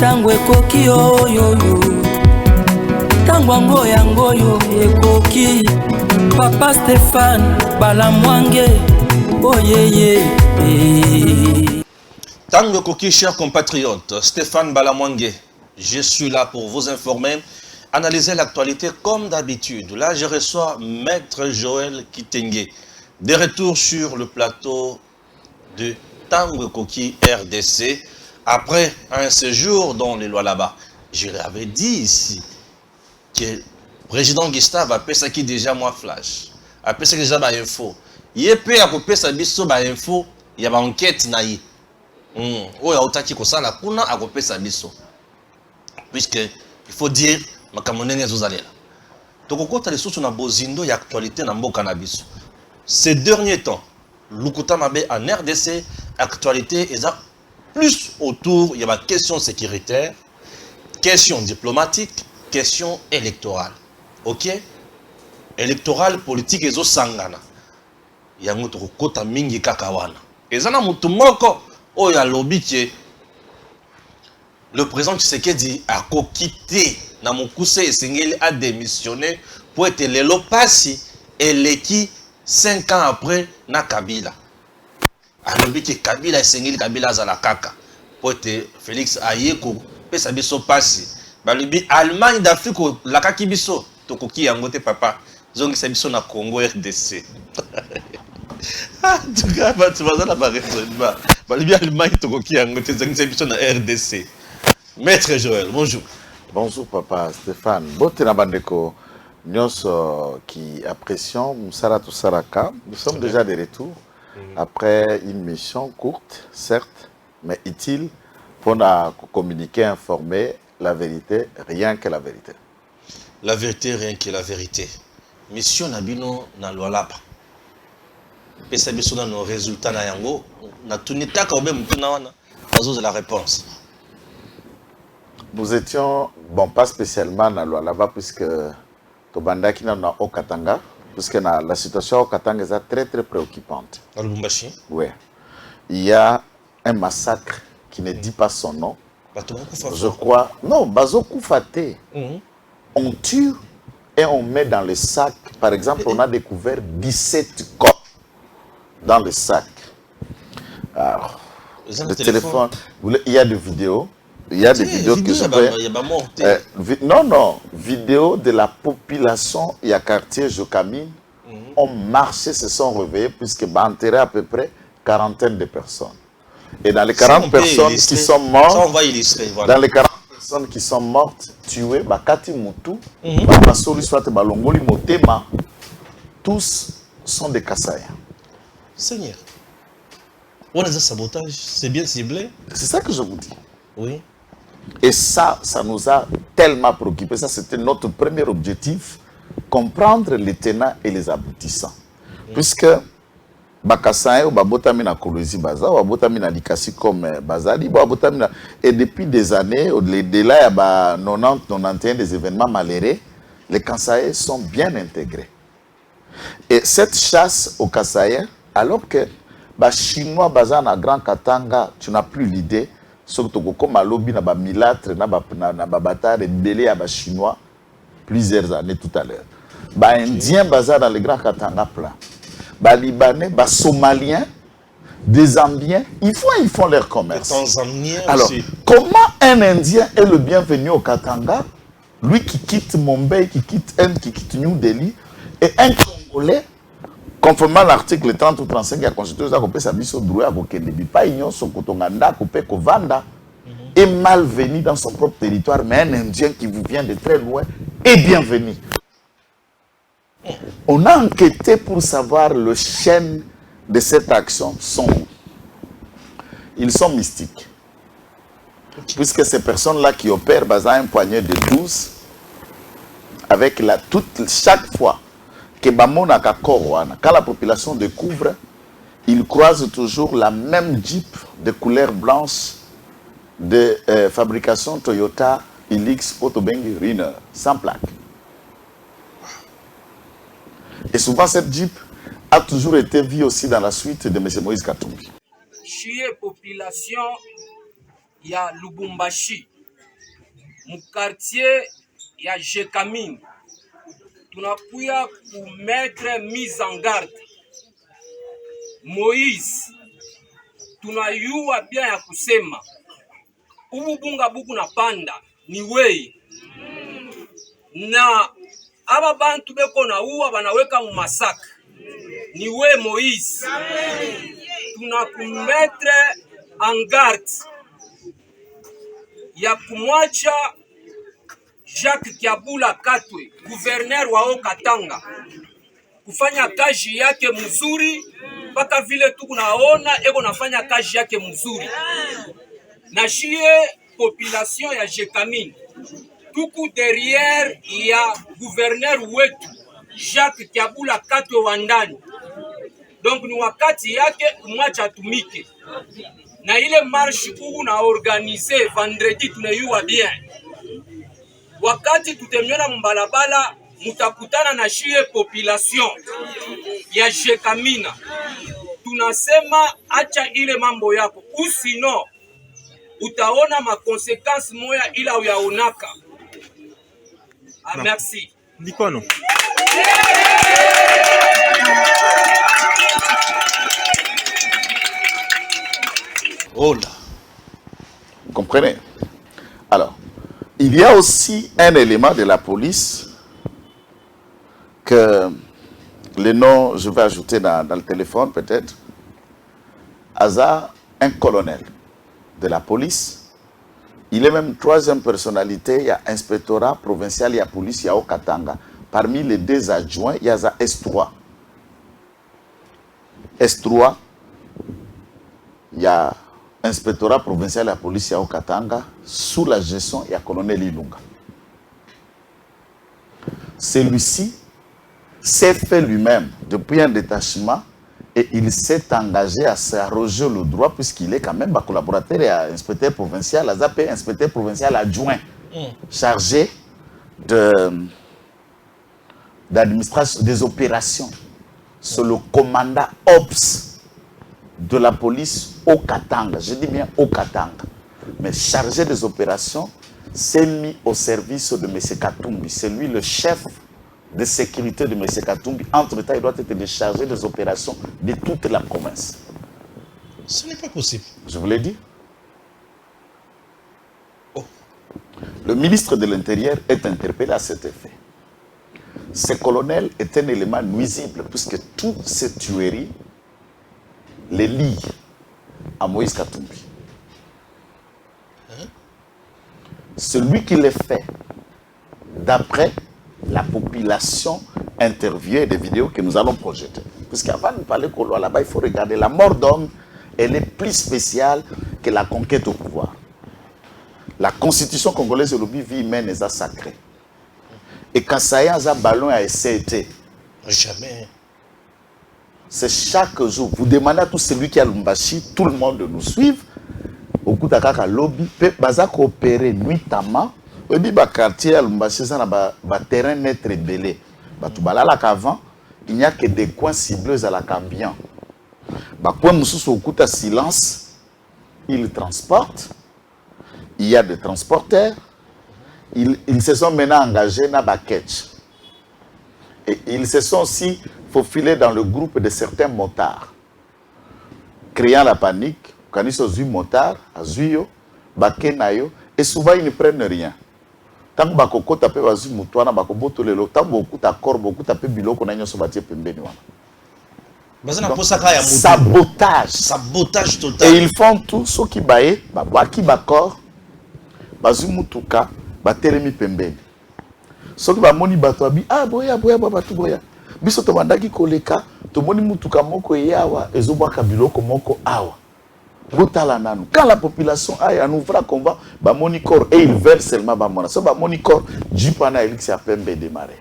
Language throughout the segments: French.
tango ekoki oyoyo tango yango yo ekoki Papa Stéphane Balamwange oyeye Tango ekoki, chers compatriotes, Stéphane Balamwange, je suis là pour vous informer, analyser l'actualité comme d'habitude. Là, je reçois Maître Joël Kitenge, de retour sur le plateau de Tango ekoki RDC, après un séjour dans les lois là-bas. Je l'avais dit ici que le président Gustave a fait qui déjà moi flash, a fait déjà ma info. Il a fait sa biso ma info, il y a une enquête naïe. Oya otaki kosala kuna akopesa biso. Puisque il faut dire makamonene zozalela. Tokokota lisusu na bozindo ya actualité na mboka na biso. Ces derniers temps, Lukuta Mabe en RDC, actualité est plus autour, il y a des questions sécuritaires, questions diplomatiques, questions électorales. OK? Électorale, politique, et sangana. Il y a un autre côté mingi kakawana. Et ça, il y a lobby qui le président Tshisekedi a quitté Namokuse et Sengeli a démissionné pour être le Lopasi et l'équipe 5 ans après na Kabila. A lobby qui Kabila et Sengeli Kabila Zalakaka pour être Félix Ayeko pe sabiso pasi. Ba lobby Allemagne d'Afrique la kakibiso tokoki yangote papa zongi sabiso na Congo RDC. En tout cas, tu vas dans la raisonnement. RDC. Maître Joël, bonjour. Bonjour papa Stéphane. Botena bandeko nyos qui apprécions Moussara Saraka. Nous sommes déjà de retour après une mission courte, certes, mais utile pour communiquer, informer la vérité, rien que la vérité. La vérité, rien que la vérité. Mission Nabino na Lualaba. Pesa biso na nos résultats na yango na tunita ka obé mutuna wana azoza la réponse. Nous étions bon pas spécialement na Lualaba puisque tobandaki na Okatanga puisque la situation au Katanga est très très préoccupante. À Lubumbashi. Oui. Il y a un massacre qui ne dit pas son nom. Je crois non, Bazoku Faté. On tue et on met dans le sac. Par exemple, on a découvert 17 corps dans le sac. Alors, le téléphone, il y a des vidéos. Il y a des vidéos que je peux... non, vidéos de la population, il y a quartier Jokamine, ont marché, se sont réveillés, puisque enterré à peu près 40 de personnes. Et dans les 40 personnes qui sont mortes, ça on va illustrer, voilà. Dans les 40 personnes qui sont mortes, tuées, Bakati Moutou, Basoli Swate Balongoli Motema, tous sont des Kassaïens. Seigneur, on a un sabotage, c'est bien ciblé. C'est ça que je vous dis. Oui. Et ça nous a tellement préoccupés. Ça, c'était notre premier objectif, comprendre les tenants et les aboutissants. Puisque Bakassaï ou Babotamina Kolosi Baza, ou Babotamina Likasi comme Bazali, et depuis des années, au-delà, il y a 90-91 des événements malheureux, les Kassaïs sont bien intégrés. Et cette chasse aux Kassaïs, alors que les Chinois basés dans Grand Katanga, tu n'as plus l'idée, surtout comme à lobby na ba milâtre na ba bataille rebellé à ba Chinois plusieurs années tout à l'heure. Ba Indiens basés dans le Grand Katanga plat. Ba Libanais, ba Somaliens, des Zambiens, ils font leur commerce. Alors, aussi. Comment un Indien est le bienvenu au Katanga, lui qui quitte Mumbai, qui quitte Inde, qui quitte New Delhi, et un Congolais, conformément à l'article 30 ou 35 de la Constitution, est malvenu dans son propre territoire, mais un Indien qui vous vient de très loin est bienvenu. On a enquêté pour savoir le chaîne de cette action sont où. Ils sont mystiques. Puisque ces personnes-là qui opèrent basant un poignet de 12, avec chaque fois que quand la population découvre, ils croisent toujours la même Jeep de couleur blanche de fabrication Toyota Hilux Otobengi Riner, sans plaque. Et souvent cette Jeep a toujours été vue aussi dans la suite de M. Moïse Katumbi. Chie population ya Lubumbashi. quartier ya Jekamine tunakuya kumettre mise en garde Moïse, tunayua bien ya kusema ubu bunga buku na panda ni wei na aba bantu beko na uwa banaweka mu masaka ni we Moïse. Tunakumettre en garde ya kumwacha Jacques Kiabula Katwe, gouverneur wa Okatanga, kufanya kazi yake mzuri mpaka vile tukunaona eko nafanya kazi yake mzuri. Na shie population ya Jekamine tuku derrière ya gouverneur wetu Jacques Kiabula Katwe wa ndani. Donc ni wakati yake kumwacha atumike. Na ile marche kuku na organize vendredi tunayua bien. Wakati tutemiona mbalabala mutakutana na shie population ya Jekamina. Tunasema acha ile mambo yako. Usino utaona makonsekansi moya ila uyaonaka. Ah, merci. Likono. Oh là. Vous comprenez? Alors, il y a aussi un élément de la police que le nom, je vais ajouter dans le téléphone peut-être. Aza, un colonel de la police. Il est même troisième personnalité. Il y a inspectorat provincial, il y a police, il y a Okatanga. Parmi les deux adjoints, il y a S3. S3, il y a inspectorat provincial de la police à Okatanga, sous la gestion, il y a colonel Ilunga. Celui-ci s'est fait lui-même depuis un détachement et il s'est engagé à s'arroger le droit puisqu'il est quand même collaborateur et inspecteur provincial, inspecteur provincial adjoint, chargé d'administration des opérations. C'est le commandant OPS de la police au Katanga. Je dis bien au Katanga. Mais chargé des opérations, s'est mis au service de M. Katumbi. C'est lui le chef de sécurité de M. Katumbi. Entre-temps, il doit être déchargé des opérations de toute la province. Ce n'est pas possible. Je vous l'ai dit. Oh. Le ministre de l'Intérieur est interpellé à cet effet. Ce colonel est un élément nuisible puisque toutes ces tueries les lient à Moïse Katumbi. Celui qui les fait, d'après la population interviewée des vidéos que nous allons projeter. Puisqu'avant de parler qu'on là-bas, il faut regarder la mort d'homme, elle est plus spéciale que la conquête au pouvoir. La constitution congolaise de l'Obi vie humaine est sacrée. Et quand ça y a un ballon à essayé, jamais. C'est chaque jour. Vous demandez à tout celui qui a Lumbashi, tout le monde de nous suivre. Au coup de lobby, baza coopérer nuitamment. Et puis, quartier à Lumbashi, ça n'a terrain net rebellé. Avant, il n'y a que des coins ciblés à la Cambian. Point au coup de silence, ils transportent. Il y a des transporteurs. Ils se sont maintenant engagés dans la catch. Et ils se sont aussi faufilés dans le groupe de certains motards, créant la panique. Quand ils sont motards, azuyo, bakenayo, et souvent ils ne prennent rien. Tant que bakoko tape bazu mutwana bakoboto lelo, tant beaucoup d'accord, beaucoup tape biloko na nyoso batie pembeni wana. Sabotage. Sabotage total. Et ils font tout ce qui baye, babaki bakor, bazu mutuka, batelemi pembeni. Ce qui va moni batoabi, ah boya batu boya. Biso to bandaki koleka, to moni mutuka moko yawa, ezobaka biloko moko awa. Quand la population a un ouvrage combat, ba moni corps et ils veulent seulement ba mona. So ba moni corps, jipana elixir a pembe démarrer.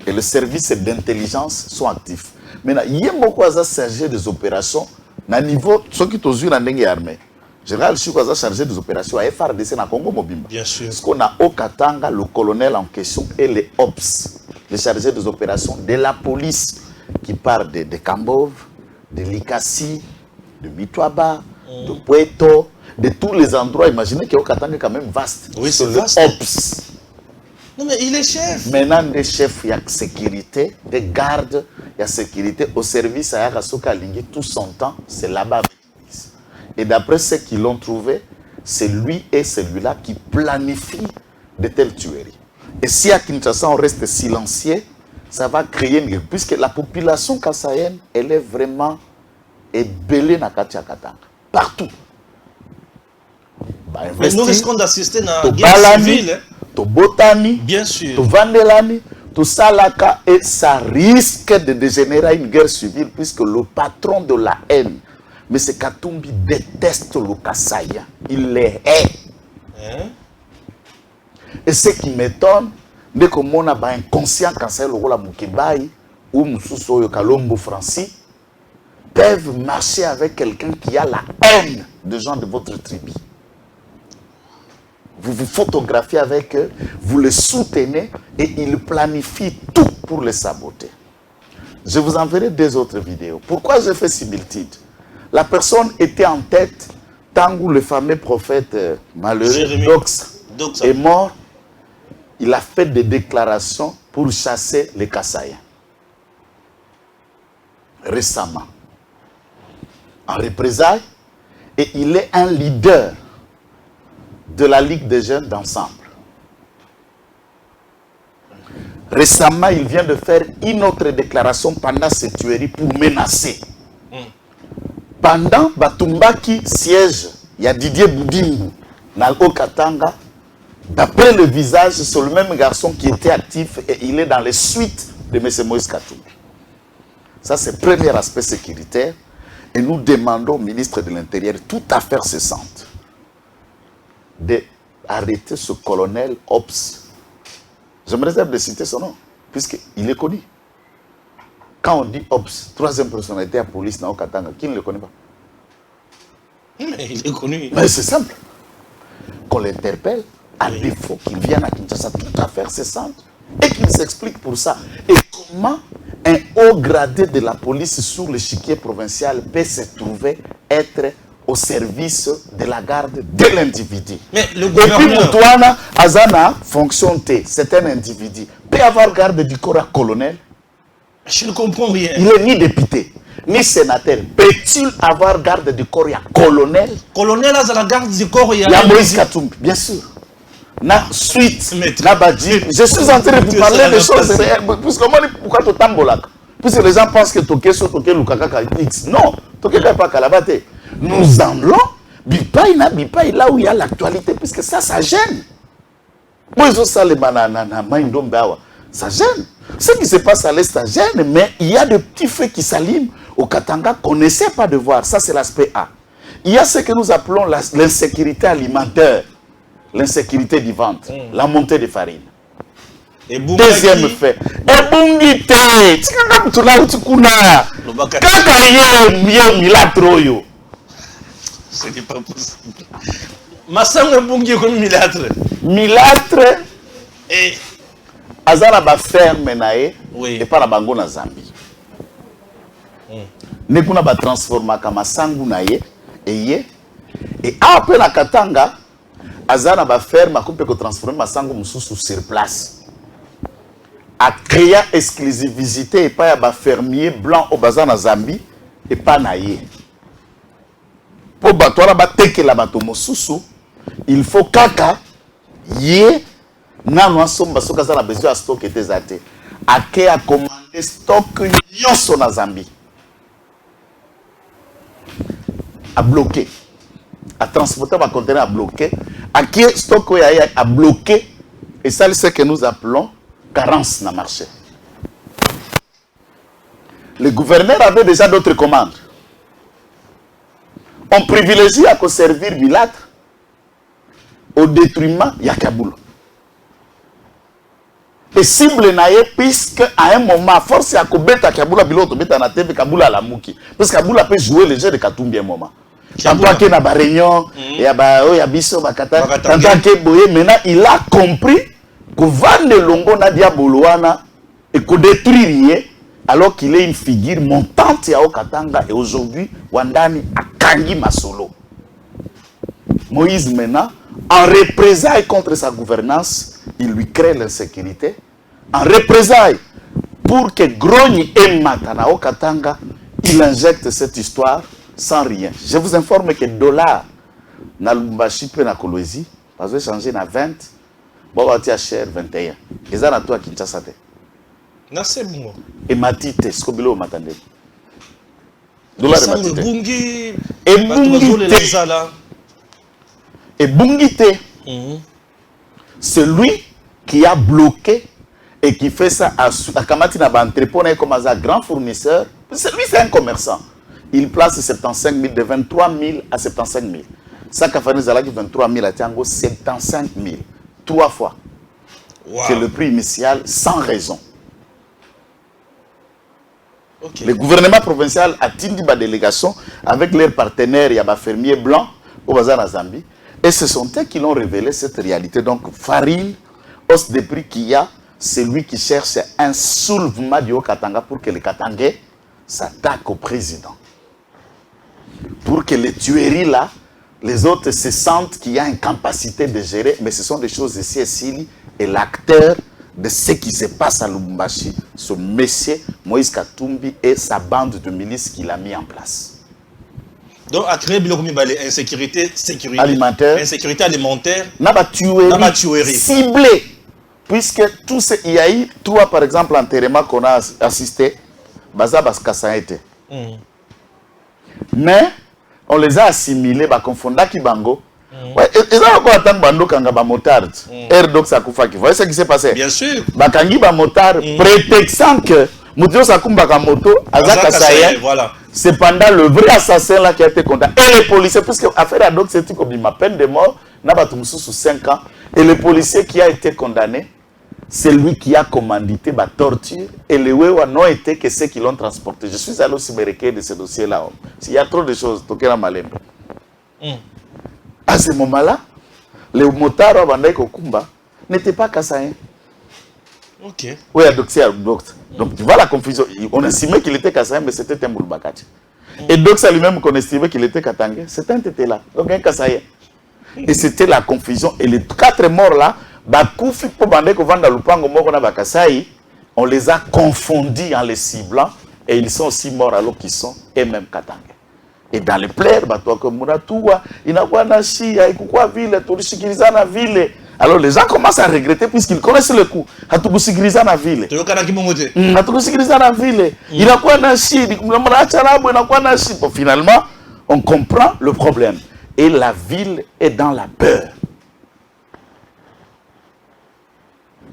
Et les services d'intelligence sont actifs. Maintenant, il y a beaucoup de chargés des opérations na niveau ceux qui sont dans l'engagement armé. Général Chikwaza chargé des opérations à FRDC na Congo Mobimba. Bien sûr. Parce qu'on a au Katanga le colonel en question et les OPS, les chargés des opérations de la police qui part de Kambov, de Likasi, de Mitwaba, de Puerto. de tous les endroits. Imaginez que Okatanga est quand même vaste. Oui, c'est vaste. Ops. Non, mais il est chef. Maintenant, des chefs, il y a sécurité, des gardes, il y a sécurité. Au service, à Yarasoka Lingui, tout son temps, c'est là-bas. Et d'après ceux qui l'ont trouvé, c'est lui et celui-là qui planifient de telles tueries. Et si à Kinshasa, on reste silencieux, ça va créer une guerre. Puisque la population kassaïenne, elle est vraiment ébellée dans Katia Katanga. Partout. Mais nous risquons d'assister à la guerre civile. To botani, bien sûr, to vandelani, to salaka, et ça risque de dégénérer à une guerre civile puisque le patron de la haine, M. Katumbi, déteste le Kassaya. Il les hait. Hein? Et ce qui m'étonne, dès que mon inconscient Kassaya le rôle Mukebai ou Moussousso Kalombo Francis peuvent marcher avec quelqu'un qui a la haine des gens de votre tribu. Vous vous photographiez avec eux, vous les soutenez et ils planifient tout pour les saboter. Je vous enverrai 2 autres vidéos. Pourquoi j'ai fait similitude? La personne était en tête tant où le fameux prophète malheureux Doxa est mort. Il a fait des déclarations pour chasser les Kassaïens. Récemment. En représailles, et il est un leader de la Ligue des jeunes d'ensemble. Récemment, il vient de faire une autre déclaration pendant cette tuerie pour menacer. Pendant Batumbaki siège, il y a Didier Boudimou, Nalgo Katanga. D'après le visage, c'est le même garçon qui était actif et il est dans les suites de M. Moïse Katumbi. Ça, c'est le premier aspect sécuritaire. Et nous demandons au ministre de l'Intérieur, toute affaire cessante, d'arrêter ce colonel Ops. Je me réserve de citer son nom, puisqu'il est connu. Quand on dit Ops, 3e personnalité à la police dans Okatanga, qui ne le connaît pas? Mais il est connu. Mais c'est simple. Qu'on l'interpelle, à défaut qu'il vienne à Kinshasa, toute affaire cessante, et qu'il s'explique pour ça. Et comment un haut gradé de la police sur l'échiquier provincial peut se trouver être au service de la garde de l'individu. Mais le gouverneur... Et puis, Moutouana, Azana, fonction T, c'est un individu. Peut avoir garde du corps à colonel? Je ne comprends rien. Il n'est ni député, ni sénateur. Peut-il avoir garde du corps à colonel? Colonel a la garde du corps. Il y a Moïse Katumbi, bien sûr. Na suite, na badji. Je suis en train de vous parler des choses réelles. Pourquoi tu tambolak? Puisque les gens pensent que Toké so Toké Lukaka X. Non, Toké n'est pas Kalabate. Nous allons, Bipaï là où il y a l'actualité, puisque ça gêne. Ça gêne. Ce qui se passe à l'Est, ça gêne, mais il y a des petits faits qui s'aliment au Katanga qu'on n'essaie pas de voir. Ça, c'est l'aspect A. Il y a ce que nous appelons l'insécurité alimentaire, l'insécurité du ventre, la montée des farines. Et deuxième fait. Ce n'est pas possible. Massanga Bungi comme Milâtre. Milâtre. Et Azala ba ferme nae. Oui. Et pas la bango na Zambie. Nekuna ba transforma kama sangu nae. Et après la Katanga, Azala ba ferme coupe ko transformer masangu mususu sur place. A créé exclusivité et pas ya ba fermier blanc au bazar na Zambie et pas nae. Pour battre la bataille la bateau mosusu, il faut kaka yé nano somba soka za na besoin à stock était até. Ake a commandé stock nyonso na Zambie. A bloqué. A transporter ma conteneur à bloquer. Ake stock a bloqué. Et ça c'est ce que nous appelons carence na marché. Le gouverneur avait déjà d'autres commandes. On privilégie à servir Milâtre au détriment de Kaboul. Et cible naïe, puisque à un moment, force à Kobeta Kaboul a pilote, Beta na TV Kaboul à la Mouki. Parce que Kaboul peut jouer le jeu de Katumbi à un moment. Tant qu'il y a des réunions, il y a Bisso, Bakata, tant que Boye, maintenant il a compris que Van de Longo na Diaboloana et que détruire alors qu'il est une figure montante à Okatanga et aujourd'hui, Wandani a Kangi Masolo. Moïse maintenant, en représailles contre sa gouvernance, il lui crée l'insécurité. En représailles, pour que Grogne et Matanao Katanga, il injecte cette histoire sans rien. Je vous informe que dollar, na Lubumbashi pe na Kolwezi, parce que changer na 20, bon va tia cher 21. Et ça na toi Kinshasa te. Na c'est bon. Et matite, ce que bilo matande. Dollar et matite. Bungi. Et Bungi. Et Bungite, c'est lui qui a bloqué et qui fait ça à Kamati Naba entrepôt comme un grand fournisseur. Lui, c'est un commerçant. Il place 75 000, de 23 000 à 75 000. Ça, Kafani Zalaki, 23 000 à Tiango, 75 000. 3 fois. Wow. C'est le prix initial sans raison. Okay. Le gouvernement provincial a tenu ma délégation avec leurs partenaires, il y a des fermiers blancs au bazar à Zambie. Et ce sont eux qui l'ont révélé cette réalité. Donc, farine, hausse des prix qu'il y a, c'est lui qui cherche un soulèvement du Haut-Katanga pour que les Katangais s'attaquent au président. Pour que les tueries là, les autres se sentent qu'il y a une capacité de gérer. Mais ce sont des choses ici et Sili. Et l'acteur de ce qui se passe à Lubumbashi, ce monsieur Moïse Katumbi et sa bande de milices qu'il a mis en place. Donc, à créer insécurité alimentaire, insécurité alimentaire, tuerie ciblée. Puisque tout ce il y a eu, trois par exemple enterrements qu'on a assisté, Bazabas Kassaete. Mais on les a assimilés, confondant Kibango. Ouais, ils ont encore attendu Bando Kanga motard. Erdox Akoufa qui voyez ce qui s'est passé. Bien sûr. Bakangi motard, prétextant que Moutio Sakumba Kamoto, Azaka Saye, voilà. C'est pendant le vrai assassin là qui a été condamné. Et les policiers, puisque l'affaire Adox c'est comme ma peine de mort, n'a pas tout sous 5 ans. Et le policier qui a été condamné, c'est lui qui a commandité la torture. Et les Wewa n'ont été que ceux qui l'ont transporté. Je suis allé aussi me recueillir de ce dossier-là. Il y a trop de choses, Tokera Malem. À ce moment-là, les motards à Bandai Kokumba n'étaient pas kassaïens. Ok. Oui, donc tu vois la confusion. On estimait qu'il était kassaïen, mais c'était un Boulbakati. Et donc ça lui-même qu'on estimait qu'il était katangé, c'était un tété là, donc un kassaïen. Et c'était la confusion. Et les 4 morts là, Bakoufi pour Bandai Kovanda Lupango Morona Bakasai, on les a confondus en les ciblant. Et ils sont aussi morts alors qu'ils sont eux-mêmes katangés. Et dans les plaies, alors les gens commencent à regretter puisqu'ils connaissent le coup. Finalement, on comprend le problème. Et la ville est dans la peur.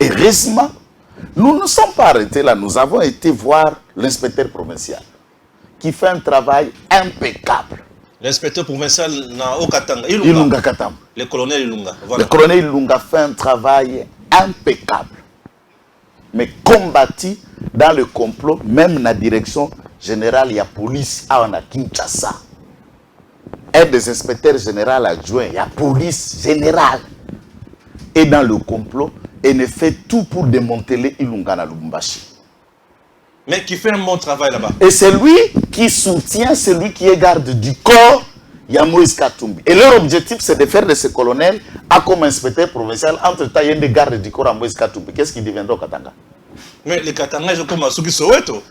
Heureusement, nous ne sommes pas arrêtés là. Nous avons été voir l'inspecteur provincial qui fait un travail impeccable. L'inspecteur provincial au Katanga, Ilunga Katanga. Le colonel Ilunga. Voilà. Le colonel Ilunga fait un travail impeccable. Mais combattu dans le complot, même dans la direction générale, il y a police à Kinshasa. Un des inspecteurs généraux adjoints, il y a police générale. Et dans le complot, il ne fait tout pour démanteler Ilunga na Lubumbashi. Mais qui fait un bon travail là-bas. Et c'est lui qui soutient celui qui est garde du corps, Moïse Katumbi. Et leur objectif, c'est de faire de ce colonel à comme inspecteur provincial. Entre-temps, il y a des gardes du corps à Moïse Katumbi. Qu'est-ce qui deviendra au Katanga? Mais les Katanga, ils ont comme Asuki Soweto.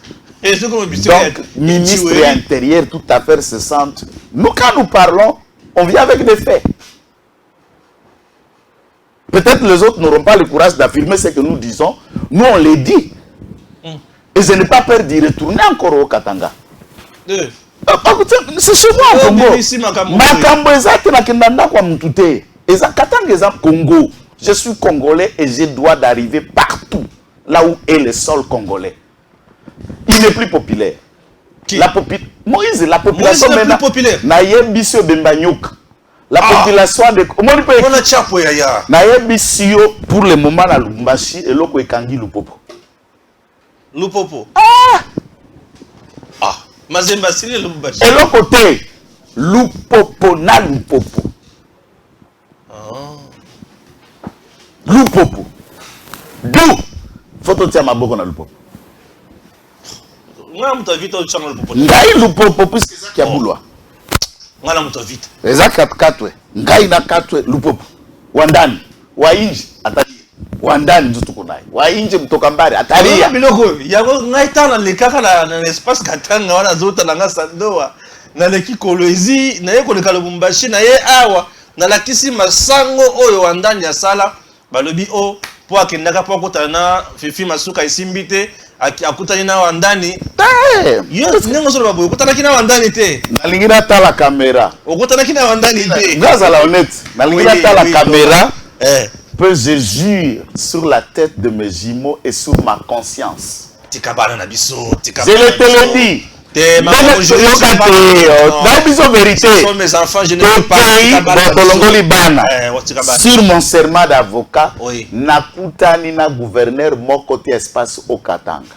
Donc, ministre de l'Intérieur, toute affaire se sente. Nous, quand nous parlons, on vient avec des faits. Peut-être les autres n'auront pas le courage d'affirmer ce que nous disons. Nous, on les dit. Et je n'ai pas peur d'y retourner encore au Katanga. C'est chez moi au Congo. Makambo ezate na kendanda kwa mutute. Eza Katanga eza Congo. Je suis congolais et je dois d'arriver partout là où est le sol congolais. Il n'est plus populaire. Qui? Moïse, la population Moïse n'est plus populaire. Nayebisio Bembanyuk. La population de Nayebisio pour le moment na Lubumbashi et loko ekangi Lupopo. Lupopo. Mazemba Sili Lubumbashi. Et l'autre côté, Lupopo na Lupopo. Lupopo. D'où faut que tu aies ma boko na Lupopo. Moi, je t'invite à Lupopo. Ngai Lupopo, puisque c'est ça qui a bouloir. Ngala moto vite. Eza 4-4 ngai na 4 lupopo. Wandani, wainji atali. Wandani nzutu kunai. Wainji mtoka mbari atalia. Biloko, yako ngai tana lekaka na espace Katanga wana zota na ngasandoa. Na leki Kolwezi, na ye koleka Lubumbashi na ye awa. Na lakisi masango oyo Wandani ya sala. Balobi o po akendaka po akutana Fifi Masuka isimbite akutani na Wandani. Yes, nengo solo baboy okutana kina Wandani te. Nalingira tala kamera. Okutana kina Wandani te. Ngaza la honnête. Nalingira tala kamera. Peu je jure sur la tête de mes jumeaux et sur ma conscience. Tikabana na biso, je te le dis. Te maman aujourd'hui vérité. Ce sont mes enfants, je ne peux pas. Sur mon serment d'avocat, nakutani na gouverneur mon côté espace au Katanga.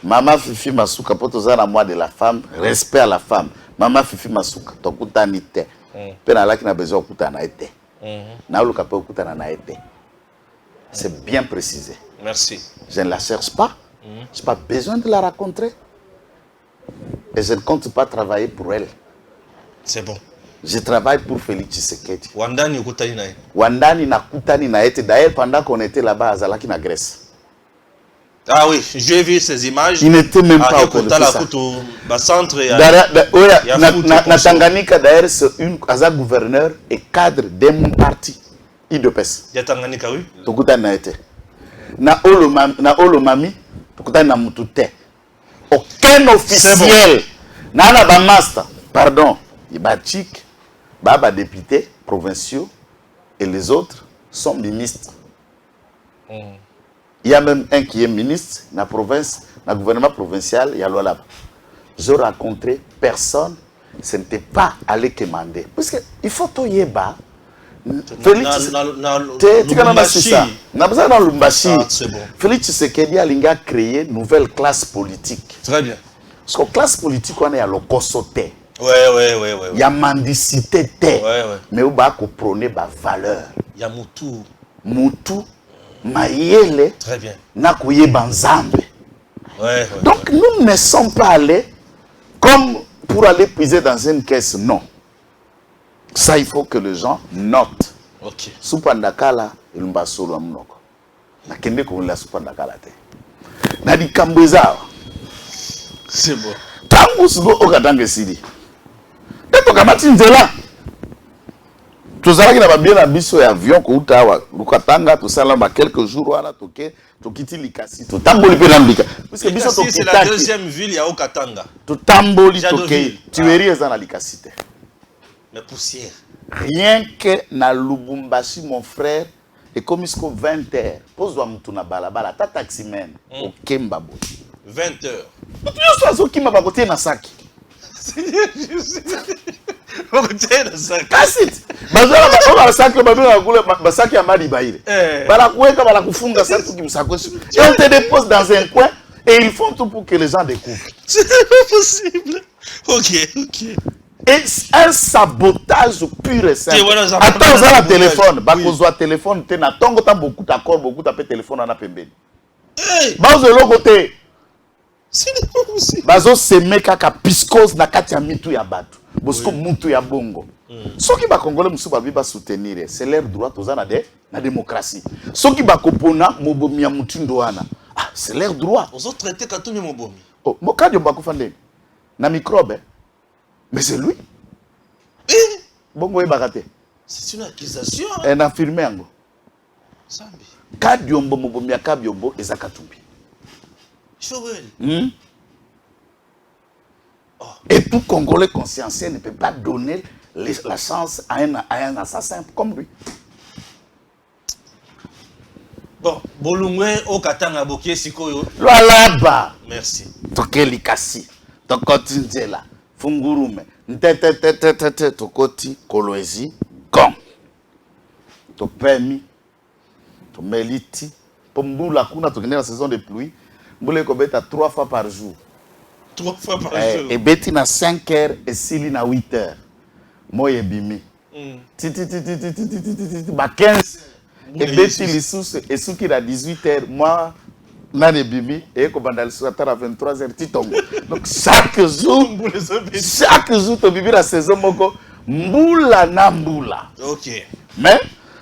Maman Fifi Masuka potozana moi de la femme, respect à la femme. Maman Fifi Masuka tokutani te. Pena laki na besoin okutana ete. Na luka pe okutana na ete. C'est bien précisé. Merci. Je ne la cherche pas. Je n'ai pas besoin de la rencontrer. Et je ne compte pas travailler pour elle. C'est bon. Je travaille pour Félix Tshisekedi. Wandani okutani na ye. Wandani na kutani na ete. D'ailleurs, pendant qu'on était là-bas à Zalaki na Grèce. Ah oui, j'ai vu ces images. Il n'était même pas au courant de ça. Na Tanganyika, d'ailleurs, c'est une gouverneur et cadre de mon parti. IDPS. Ya Tanganyika, oui. Tokutani na ete. Na Olomami, tokutani na mutute. Aucun officiel. Nana ba master, pardon, Ibachik, Baba députés provinciaux et les autres sont ministres. Il y a même un qui est ministre dans la province, dans le gouvernement provincial, il y a là. Je rencontré personne, ce n'était pas aller commander. Parce qu'il faut tout y être. Félix Tshisekedi a créé une nouvelle classe politique. Très bien. Parce que la classe politique, on est à l'okosoté. Ouais. Il y a mendicité. Mais on va prôner des valeurs. Il y a Moutou. Moutou, Maïele, très bien. Nakouye Banzambe. Ouais. Donc nous ne sommes pas allés comme pour aller puiser dans une caisse, non. Ça, il faut que les gens notent. Ok. Supandakala, il m'a solo mnoko. Na kende ko la supandakala te. Na di kambeza. C'est bon. Tangu sugo okatange sidi. Deto kamati nzela. Tozalaki na babie na biso ya avion ko utawa. Lukatanga to sala ba quelques jours wana toke tokiti likasi. To tamboli pe nambika. Parce que biso to c'est la deuxième ville ya Okatanga. To tamboli toke. Tuerie eza na likasi te. Mais poussière. Rien que na Lubumbashi, mon frère, et comme il y a 20 heures, pose-toi mutuna balabala, ta taximen, au Kembabo. 20 heures. Tu as dit que tu m'as pas côté na sac. Côté na sac. Kassit. Bazala ba ba sac le babu na kule ba sac ya mali baile. Bala kuweka bala kufunga sac qui msako. Et on te dépose dans un coin et ils font tout pour que les gens découvrent. C'est pas possible. OK. Et un sabotage pur et simple. Attends, ça la téléphone. Bakozwa téléphone, te na tongo ta beaucoup d'accord, beaucoup ta téléphone na pembeni. Bazo lo côté. C'est pas possible. Bazo seme kaka piscose na kati ya mitu ya batu. Bosko mutu ya bongo. Soki ba congolais musu ba bi ba soutenir, c'est leur droit tozana de na démocratie. Soki ba kopona mobomi ya mutindo wana. Ah, c'est leur droit. Aux autres traités katumi mobomi. Oh, mokadio ba kufande. Na microbe. Mais c'est lui. Bongo ebakate. C'est une accusation. Un infirmier ngo. Sambi. Kadiombo mobomi akabiombo ezakatumbi. Joël. Et tout Congolais consciencieux ne peut pas donner la chance à un assassin comme lui. Bon, Bolungwe Okatanga Bokie Sikoyo. Loalaba. Merci. Tokeli kasi. Tokoti nzela. Fungurume. Ntete tokoti Kolwezi. Gong. To permis. To meliti. Pombula kuna tokende la saison de pluie. Mbule kobeta 3 fois par jour. 3 fois par jour. Et beti na 5 heures et sili na 8 heures. Moye bimi. Ba 15. Et beti lisusu et suki na 18 heures. Moi, nane bimi et kobanda lisusu à 23 heures titongo. Donc chaque jour to bibi la saison moko mbula na mbula. Ok. Mais,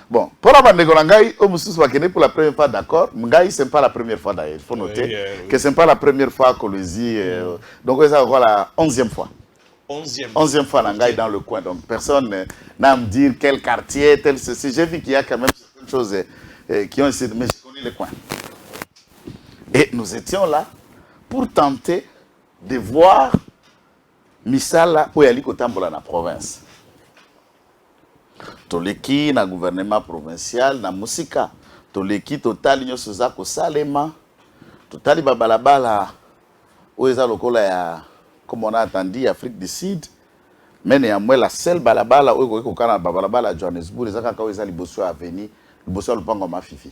bon, pour la bande de Golangaï, au Moussous Wakene pour la première fois, d'accord. Mgaï, ce n'est pas la première fois d'ailleurs. Il faut noter que ce n'est pas la première fois qu'on le dit. Donc, ça va la 11e fois. 11e fois, Langaï dans le coin. Donc, personne n'a à me dire quel quartier, tel ceci. J'ai vu qu'il y a quand même certaines choses qui ont essayé de... Mais je connais le coin. Et nous étions là pour tenter de voir Misala où il y a dans la province. Toleki na gouvernement provincial na musika. Toleki total nyoso za ko salema. Totali babalabala où eza lokola ya comme on a entendu Afrique du Sud. Mais néanmoins la seule balabala où ko kana babalabala Johannesburg ezaka ka eza liboso avenue liboso lupango mafifi.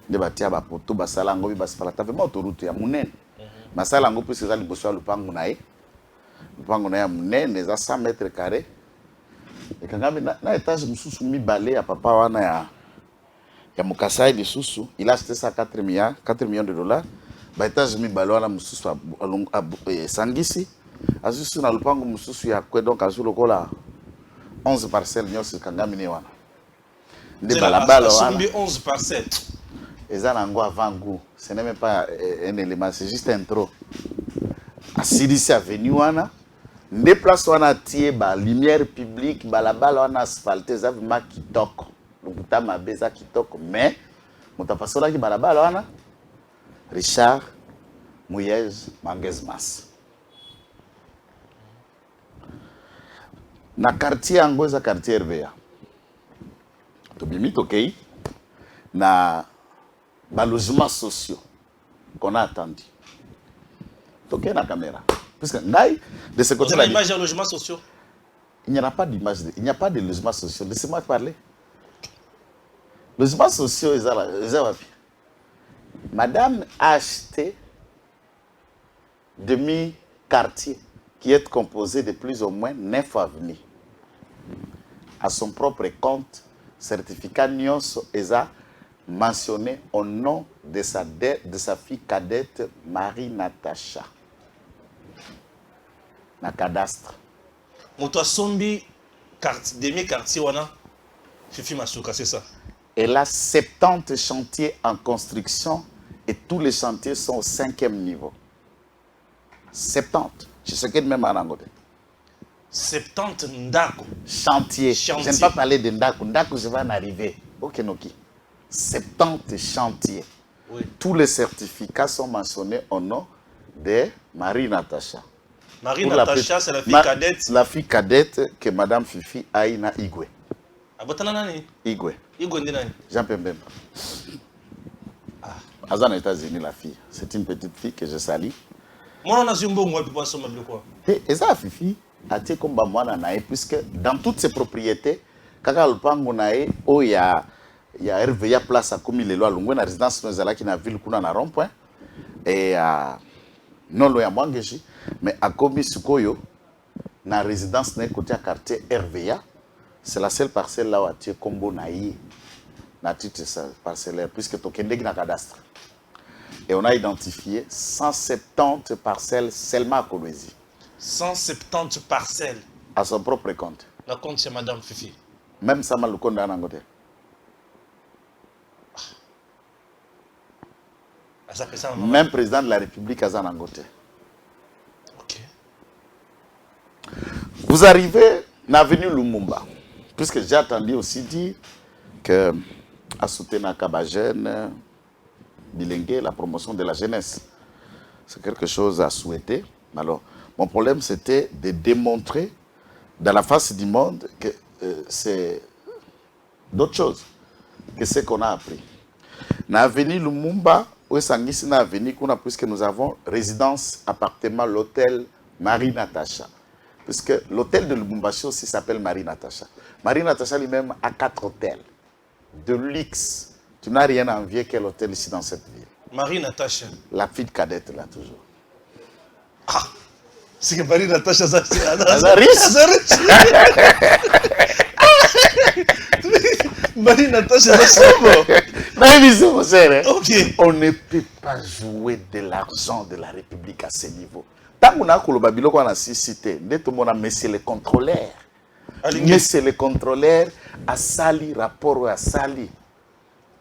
De batia ba poto basala ngo bi basala ta vraiment autoroute ya munene. Masala ngo plus eza liboso lupango na ye. Lupango na ya munene eza 100 mètres carrés. Et quand na étage mususu mibale ya papa wana ya Mukasai lisusu, il a acheté ça 4 millions de dollars. Ba étage mibale wana mususu sangisi. Asusu na lupango mususu ya kwe donc azu lokola 11 parcelles nyonso kangami ne wana. Nde balabala wana 11 parcelles. Eza nango avant goût. Ce n'est même pas un élément, c'est juste un trop. Asidisi avenue wana. Nde place wana tie ba lumière publique balabala wana asphalté za vima kitoko. Lokuta mabeza kitoko mais mutapasola ki balabala wana Richard Mouyez Mangesmas. Na quartier angoza quartier RVA. To bimi tokei na ba logements sociaux qu'on a attendu. Tokei na caméra. Parce que de ce côté-là, il y a l'image de logements sociaux. Il n'y a pas d'image, il n'y a pas de logements sociaux. Laissez-moi parler. Logements sociaux, madame a acheté demi-quartier qui est composé de plus ou moins 9 avenues. À son propre compte, certificat Nyonso Eza mentionné au nom de sa fille cadette Marie-Natacha. Na cadastre. Moto sombi demi-quartier wana Fifi Masuka, c'est ça. Elle a 70 chantiers en construction et tous les chantiers sont au 5e niveau. 70. Je sais que même en Angote. 70 ndako. Chantier. Je n'ai pas parlé de ndako. Ndako, je vais en arriver. Ok, Noki. 70 chantiers. Oui. Tous les certificats sont mentionnés au nom de Marie-Natacha. Marie-Natacha, c'est la fille cadette. La fille cadette que Madame Fifi Aïna Igwe. Abotana nani? Igwe. Igwe ndi nani? Jean Pembemba. Azan aux États-Unis, la fille. C'est une petite fille que je salue. Moi, on a un bon mois pour passer de quoi? Et ça, Fifi, a été comme moi, puisque dans toutes ses propriétés, quand on a il y a RVA place à comme il est là, la résidence qui na ville kuna na rond-point et non loin à Mwangeji, mais à Komi Sukoyo, na résidence na côté à quartier RVA, c'est la seule parcelle là où tu es combo naïe, na titre parcellaire, puisque tu as na cadastre. Et on a identifié 170 parcelles seulement à Kolwezi. 170 parcelles. À son propre compte. Le compte c'est Madame Fifi. Même ça m'a le compte dans Angote. Même président de la République à Zanangote. Ok. Vous arrivez dans l'avenue Lumumba. Puisque j'ai entendu aussi dire que à soutenir Kabagène, Bilingue, la promotion de la jeunesse, c'est quelque chose à souhaiter. Alors, mon problème, c'était de démontrer dans la face du monde que c'est d'autres choses que ce qu'on a appris. Dans l'avenue Lumumba, puisque nous avons résidence, appartement, l'hôtel Marie-Natacha. Puisque l'hôtel de Lubumbashi aussi s'appelle Marie-Natacha. Marie-Natacha lui-même a 4 hôtels de luxe. Tu n'as rien à envier quel hôtel ici dans cette ville. Marie-Natacha. La fille cadette là toujours. Ah, c'est que Marie-Natacha, ça c'est Marie-Natacha, c'est bon. On ne peut pas jouer de l'argent de la République à ce niveau. Tant qu'on a koloba biloko na cité, ndeto mona mais c'est le contrôleur. Mais c'est le contrôleur à sali rapport à sali.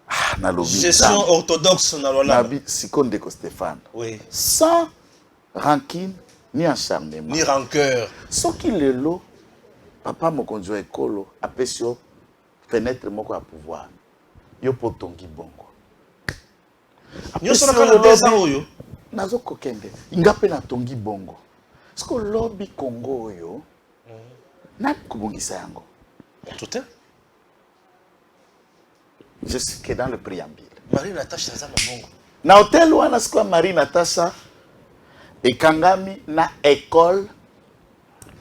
Ah, na lobi. Gestion orthodoxe na lona. Nabi Sikonde ko Stéphane. Oui. Sans rancune ni acharnement. Ni rancœur. Ce qui le lot, papa mokonzo ekolo apesio fenêtre moko à pouvoir. Yo potongi bongo. Yo sona kala desa oyo. Nazo kokende. Ingape na tongi bongo. Sko lobby Congo yo. Na kubongisa yango. Tout est. Je suis que dans le préambule. Marie Natacha za bongo. Na hotel wana sikwa Marie Natacha ekangami na école.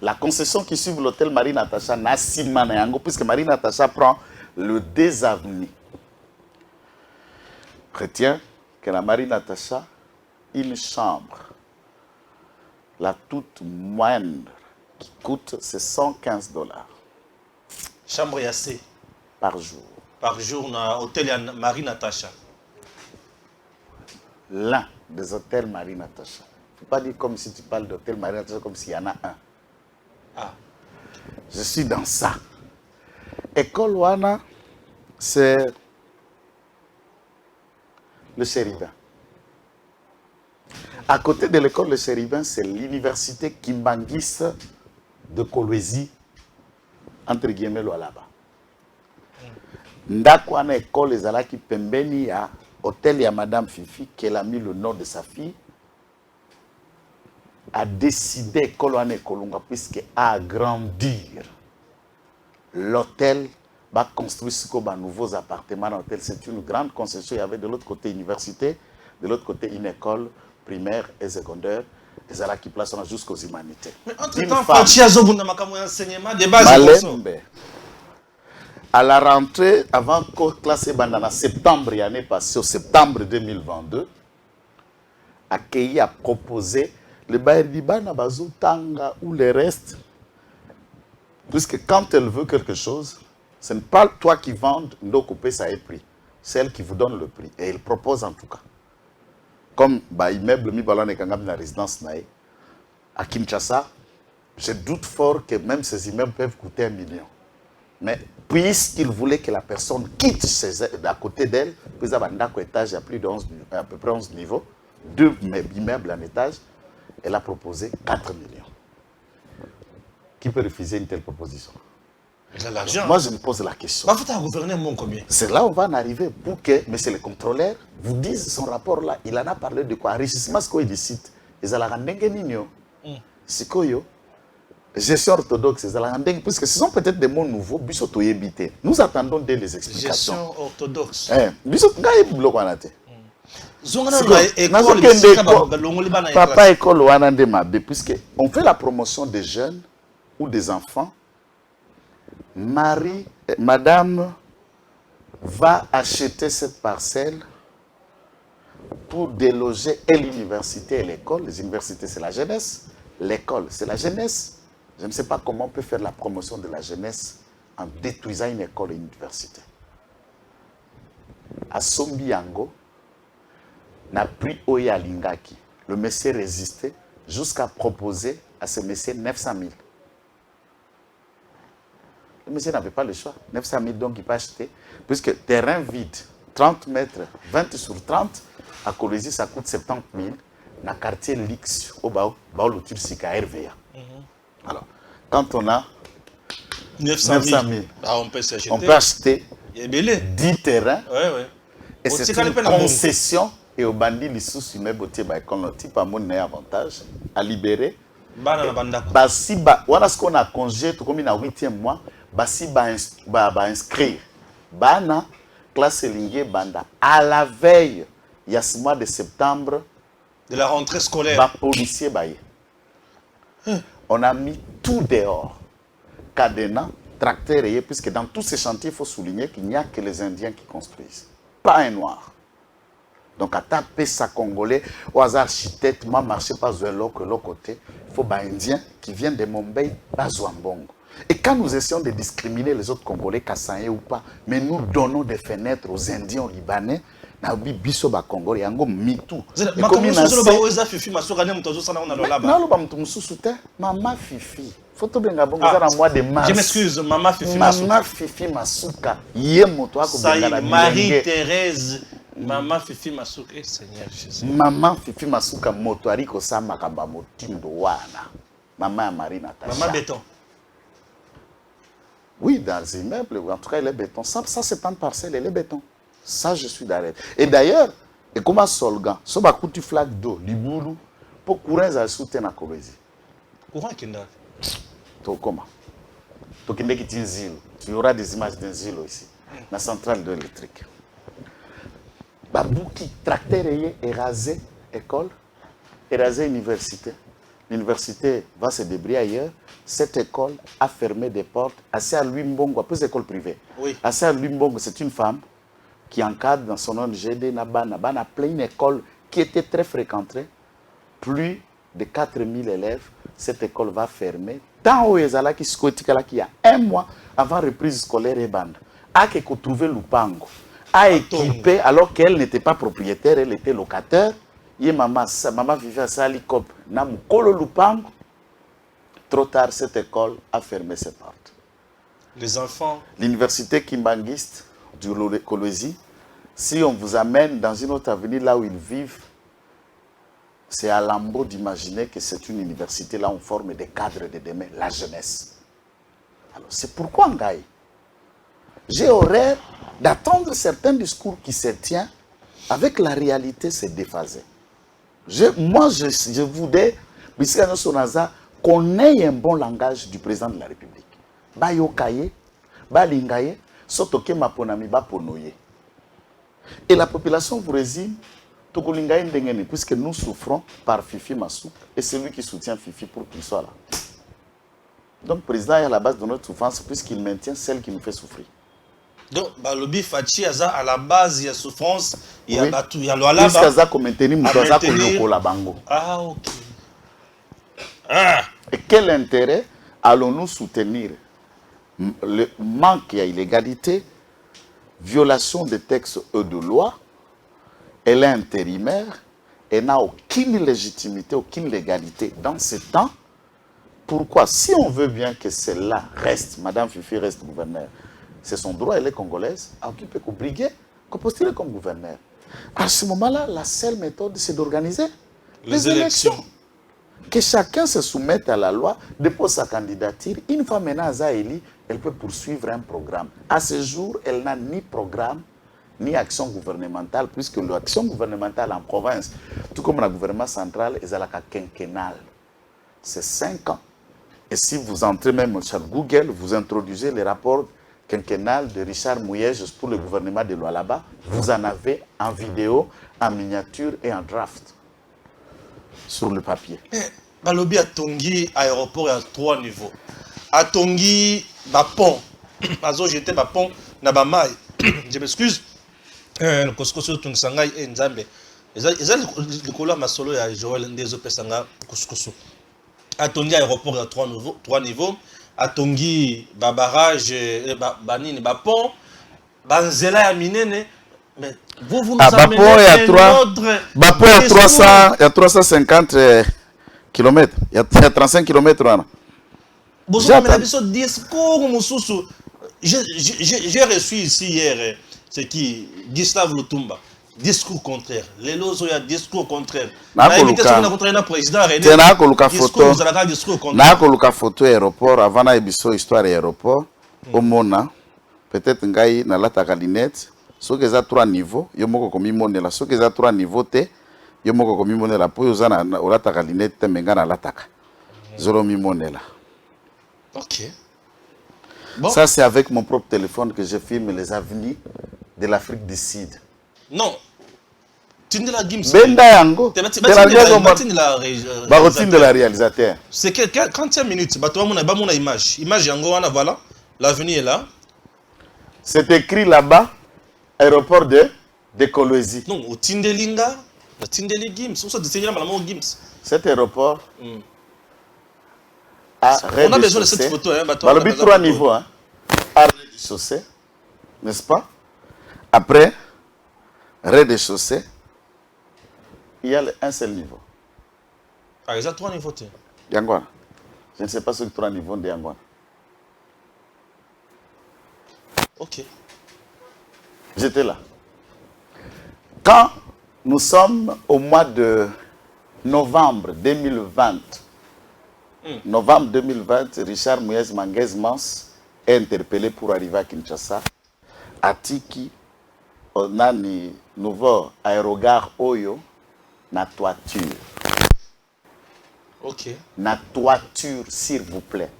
La concession qui suit l'hôtel Marie Natacha na sima na yango puisque Marie Natacha prend le désavenir. Retient que la Marie Natacha une chambre la toute moindre qui coûte c'est $115 Chambre yassé par jour. Par jour na hôtel ya Marie Natacha. L'un des hôtels Marie Natacha. Il ne faut pas dire comme si tu parles d'hôtel Marie Natacha comme s'il y en a un. Ah. Je suis dans ça. École Wana, c'est le Chérubin. À côté de l'école Le Chérubin, c'est l'université Kimbangis de Kolwezi, entre guillemets, là-bas. Ndakwana école ezalaki pembeni ya hôtel ya Madame Fifi, qu'elle a mis le nom de sa fille, a décidé école wana ekolonga puisque a agrandir l'hôtel, va construire de nouveaux appartements dans l'hôtel. C'est une grande concession. Il y avait de l'autre côté université, de l'autre côté une école primaire et secondaire. Et ça là qui place jusqu'aux humanités. Mais entre-temps, Fatia Zobunda Makamou enseignement de base. Malembe. À la rentrée, avant que classe en septembre, l'année passée, au septembre 2022, Akei a proposé le Baïrdibana Bazou Tanga ou le reste. Puisque quand elle veut quelque chose, ce n'est pas toi qui vends, coupé ça est prix. C'est elle qui vous donne le prix. Et elle propose en tout cas. Comme immeuble Mibalan et Kangam la résidence Naé, à Kinshasa, je doute fort que même ces immeubles peuvent coûter 1 million. Mais puisqu'il voulait que la personne quitte à côté d'elle, puis à un étage à plus de 11, à peu près 11 niveaux, 2 immeubles en étage, elle a proposé 4 millions. Qui peut refuser une telle proposition? Elle a l'argent. Moi, je me pose la question. Vous avez gouverné mon combien? C'est là où on va en arriver pour que M. le contrôleur vous dise son rapport là. Il en a parlé de quoi? Enrichissement, ce qu'il décide. Ils ont la c'est quoi? Gestion orthodoxe, puisque ce sont peut-être des mots nouveaux. Nous attendons dès les explications. Gestion orthodoxe. Papa école Wanande Mabe, puisque on fait la promotion des jeunes ou des enfants. Madame va acheter cette parcelle pour déloger et l'université et l'école. Les universités, c'est la jeunesse. L'école, c'est la jeunesse. Je ne sais pas comment on peut faire la promotion de la jeunesse en détruisant une école et une université. À Sombiango, n'a pris Oya Lingaki. Le monsieur résistait jusqu'à proposer à ce monsieur 900 000. Le monsieur n'avait pas le choix. 900 000, donc il peut acheter. Puisque terrain vide, 30 mètres, 20 sur 30, à Kolwezi, ça coûte 70 000. Dans le quartier Lix, au Baolo Tursika RVA. Alors, quand on a 900 000, on peut acheter 10 terrains. Et c'est une concession. Et au bandit, les sous quand type a mon avantage à libérer. Si voilà ce qu'on a congé, tout comme il a 8e mois, si inscrire. Bana classe lignée banda à la veille, il y a ce mois de septembre de la rentrée scolaire. Policier on a mis tout dehors. Cadena, tracteur, puisque dans tous ces chantiers, il faut souligner qu'il n'y a que les Indiens qui construisent. Pas un noir. Donc, à taper ça congolais, au hasard architecte, moi, marché pas vers l'autre côté, il faut des Indiens qui viennent de Mumbai, pas Zouambongo. Et quand nous essayons de discriminer les autres Congolais, Kassaye ou pas, mais nous donnons des fenêtres aux Indiens, aux Libanais, na biso ba Congolais yango mitu. Makomi solo ba oza Fifi Masuka ne mutozo sana on alola ba. Na lo ba mutu mususu te, Maman Fifi. Photo benga bongo za na mois de mars. Je m'excuse, Maman Fifi Masuka. Maman Fifi Masuka. Ye moto ako benga na Marie-Thérèse Maman Fifi Masuka, Seigneur Jésus. Maman Fifi Masuka moto ariko sa makamba motindo wana. Maman Marie Natacha. Maman Béton. Oui, dans les immeubles, en tout cas, il est béton. Ça c'est pas une parcelle, il est béton. Ça, je suis d'arrêt. Et d'ailleurs, et comment Solgan, so ba kuti flaque d'eau, libulu, pour courir à soutenir la Kolwezi. Courant qui n'a. To comment? To kende qui t'inzile. Tu auras des images d'un zile ici. La centrale d'eau électrique. Babouki, tracteur et rasé, école, et rasé université. L'université va se débrouiller ailleurs. Cette école a fermé des portes. Assez à Luimbongo, plus école privée. Oui. Assez à Luimbongo, c'est une femme qui encadre dans son ONG des Nabana. Nabana a plein une école qui était très fréquentée. Plus de 4000 élèves. Cette école va fermer. Tant au Ezala qui se qu'il y a un mois avant la reprise scolaire et bande. A trouvé Lupango. A équipé alors qu'elle n'était pas propriétaire, elle était locataire. Et maman vivait à Salikop. Namukolo Lupango. Trop tard, cette école a fermé ses portes. Les enfants. L'université Kimbangiste du Kolwezi, si on vous amène dans une autre avenue là où ils vivent, c'est à Lambeau d'imaginer que c'est une université là où on forme des cadres de demain, la jeunesse. Alors c'est pourquoi, Ngaï, j'ai horreur d'attendre certains discours qui se tiennent avec la réalité, c'est déphasé. Moi, je voudrais, qu'on ait un bon langage du président de la République. Ba yokaye, ba lingaye, sotoke maponami ba ponoye. Et la population vous résume, tokolingaye ndengene, puisque nous souffrons par Fifi Masuka, et c'est lui qui soutient Fifi pour qu'il soit là. Donc, le président est à la base de notre souffrance, puisqu'il maintient celle qui nous fait souffrir. Donc, Balobi Fachi Aza à la base, il y a souffrance, il y a oui. Batou, il y a Loala. Puisqu'Aza comme maintenir Moutoza Koyoko la bango. Ah, ok. Ah. Et quel intérêt allons-nous soutenir le manque à illégalité, violation des textes et de loi? Elle est intérimaire, elle n'a aucune légitimité, aucune légalité dans ce temps. Pourquoi? Si on veut bien que celle-là reste, Madame Fifi reste gouverneur, c'est son droit, elle est congolaise, à occuper, qu'au briguer, qu'au postuler comme gouverneur. À ce moment-là, la seule méthode, c'est d'organiser les élections. Que chacun se soumette à la loi, dépose sa candidature. Une fois maintenant à Eli, elle peut poursuivre un programme. À ce jour, elle n'a ni programme, ni action gouvernementale, puisque l'action gouvernementale en province, tout comme le gouvernement central, est à la quinquennale. C'est 5 ans. Et si vous entrez même sur Google, vous introduisez les rapports quinquennal de Richard Mouyej pour le gouvernement de Lualaba, vous en avez en vidéo, en miniature et en draft. Sur le papier. Balobi a Tongi, aéroport à 3 niveaux. À Tongi, Bapon. Azo j'étais Bapon, Nabamai. Je m'excuse. Le Koskoso Tungsangai et Nzambe. Ils ont le colon Masolo et Joël Ndezo Pesanga Koskoso. À Tongi, aéroport à 3 niveaux. À Tongi, barrage, Banine, Bapon. Banzela Yaminene. Mais vous nous amenez Bapo, il y a 350 km. Il y a 35 km. J'ai reçu ici hier, c'est qui Gustave Lutumba. Discours contraire. Les lots, il y a discours contraire. Photo aéroport avant histoire aéroport. Au Mona, peut-être ngai na la talinette. Ce qui est à 3 niveaux, il y a 3 niveaux, il y a 3 niveaux, il y a 3 niveaux. Ok. Bon. Ça, c'est avec mon propre téléphone que je filme les avenues de l'Afrique du Sud. Non. Tindela Gims. Benda Yango. De la réalisateur. C'est que 45 minutes. Une image. Image Yango, voilà. L'avenue est là. C'est écrit là-bas. Aéroport de Kolwezi. Non, au Tindelinga, le Tindeli Gims. Gims. Cet aéroport on a besoin de cette photo. Il y a 3 niveaux. À rez-de-chaussée, n'est-ce pas? Après, rez-de-chaussée, il y a un seul niveau. Ah, ils ont 3 niveaux. Yangwana. Je ne sais pas ce que 3 niveaux de Yangwana. Ok. J'étais là. Quand nous sommes au mois de novembre 2020, novembre 2020, Richard Mouyez Manguez Mans est interpellé pour arriver à Kinshasa. À Tiki, on a un nouveau aérogare Oyo, na toiture. Ok. Na toiture, s'il vous plaît.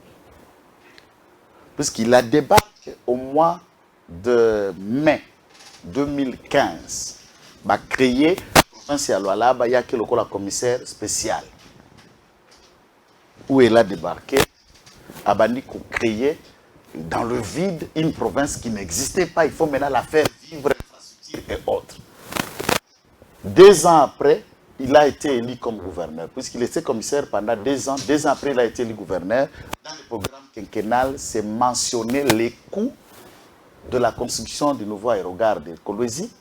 Puisqu'il a débarqué au mois de mai 2015. Il a créé, il y a le commissaire spécial. Où il a débarqué, il a créé dans le vide une province qui n'existait pas. Il faut maintenant la faire vivre, infrastructure et autres. 2 ans après, il a été élu comme gouverneur. Puisqu'il était commissaire pendant 2 ans. 2 ans après, il a été élu gouverneur. Dans le programme quinquennal, c'est mentionné les coûts de la construction du nouveau aérogare de Kolwezi,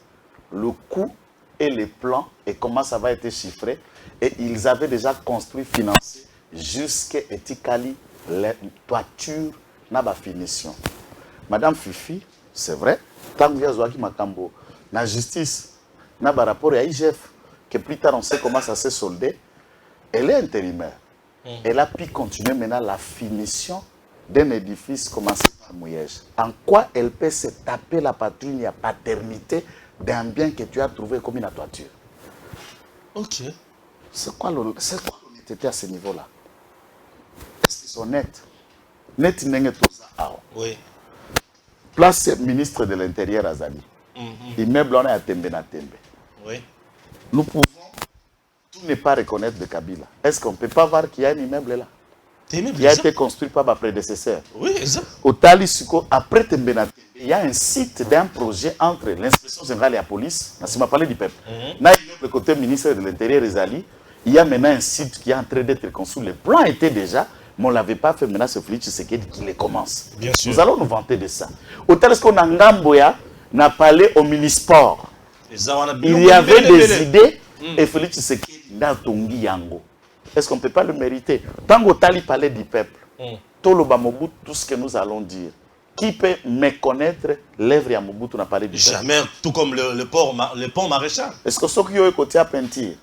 le coût et les plans et comment ça va être chiffré. Et ils avaient déjà construit, financé jusqu'à Etikali, la toiture n'a pas finition. Madame Fifi, c'est vrai, tant que vous avez Makambo, la justice n'a pas rapport à IGF, que plus tard on sait comment ça s'est soldé, elle est intérimaire. Elle a pu continuer maintenant la finition d'un édifice commencé par Mouyej. En quoi elle peut se taper la patrouille à paternité d'un bien que tu as trouvé comme une toiture? Ok. C'est quoi l'honnêteté à ce niveau-là? Est-ce qu'ils sont honnêtes? Net n'est tout ça. Oui. Place ministre de l'Intérieur Azali. Immeuble on est à Tembe na Tembe. Oui. Nous pouvons tout ne pas reconnaître de Kabila. Est-ce qu'on ne peut pas voir qu'il y a un immeuble là? Qui a été construit par ma prédécesseur. Oui, exact. Au Talisuko, après Tembenate, il y a un site d'un projet entre l'inspection générale et la police. On m'a parlé du peuple. Le côté ministre de l'Intérieur, Ezali, il y a maintenant un site qui est en train d'être construit. Le plan était déjà, mais on ne l'avait pas fait. Maintenant, c'est Félix Tshisekedi qui les commence. Bien sûr. Nous allons nous vanter de ça. Au Talisuko, Nangamboya n'a parlé au Minisport. Il y avait des idées et Félix Tshisekedi n'a tongi yango. Est-ce qu'on ne peut pas le mériter? Tant que Tali parlait du peuple, tout ce que nous allons dire, qui peut méconnaître l'œuvre à Mobutu n'a parlé du peuple? Jamais, tout comme le pont maréchal. Est-ce que ceux qui ont côté à peinture,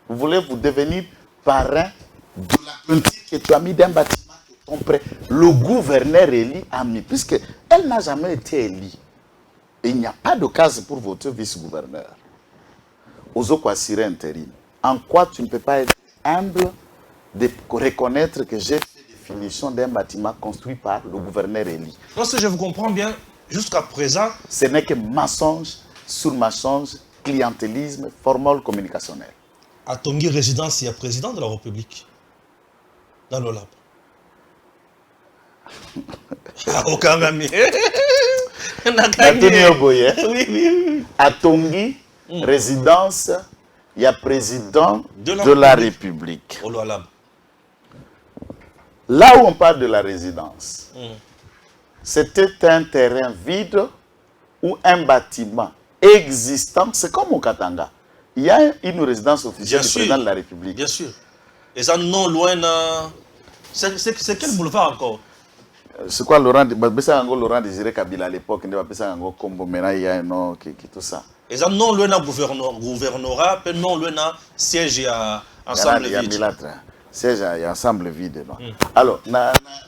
vous voulez vous devenir parrain de la peinture que tu as mis d'un bâtiment que le gouverneur élu a mis, puisqu'elle n'a jamais été élue. Il n'y a pas de case pour voter vice-gouverneur. Aux autres intérim. En quoi tu ne peux pas être humble de reconnaître que j'ai fait définition d'un bâtiment construit par le gouverneur élu? Lorsque je vous comprends bien, jusqu'à présent, ce n'est que mensonge sur mensonge, clientélisme, formule communicationnelle. À Tongi Résidence, il y a président de la République. Dans l'OLAP. Aucun ami. Oui. À Tongi Résidence, il y a président de la République. Là où on parle de la résidence, c'était un terrain vide ou un bâtiment existant. C'est comme au Katanga. Il y a une résidence officielle du président de la République. Bien sûr. Et ça, non loin. C'est quel boulevard encore? C'est quoi Laurent Désiré Kabila à l'époque? Maintenant, il y a un nom qui tout ça. Et ça, non loin gouvernorat, non loin siège à ensemble vide. Siège à ensemble vide. Alors,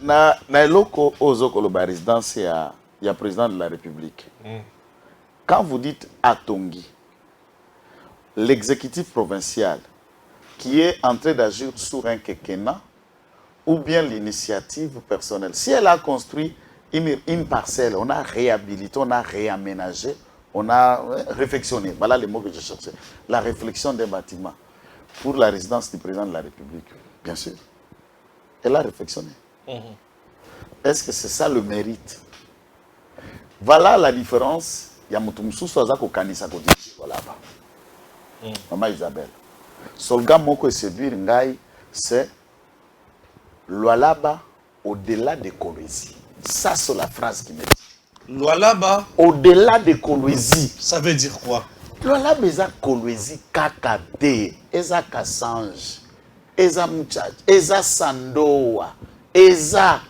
na loko ozoko lo résidence, il y a président de la République. Quand vous dites Atongi, l'exécutif provincial qui est en train d'agir sur un quinquennat ou bien l'initiative personnelle, si elle a construit une parcelle, on a réhabilité, on a réaménagé, on a réflexionné. Voilà les mots que je cherchais. La réflexion d'un bâtiment pour la résidence du président de la République. Bien sûr. Elle a réflexionné. Est-ce que c'est ça le mérite? Voilà la différence. Il y a Moutoumsou Soazako Kanisa Kodi. Voilà. Maman Isabelle. Solga Moko et séduire Ngaï, c'est Lualaba au-delà de Kolwezi. Ça, c'est la phrase qui me dit. Lualaba au-delà de Kolwezi. Ça veut dire quoi? Lualaba eza Kolwezi kaka te, eza Kassange, eza Muchacha, eza Sandoa, eza,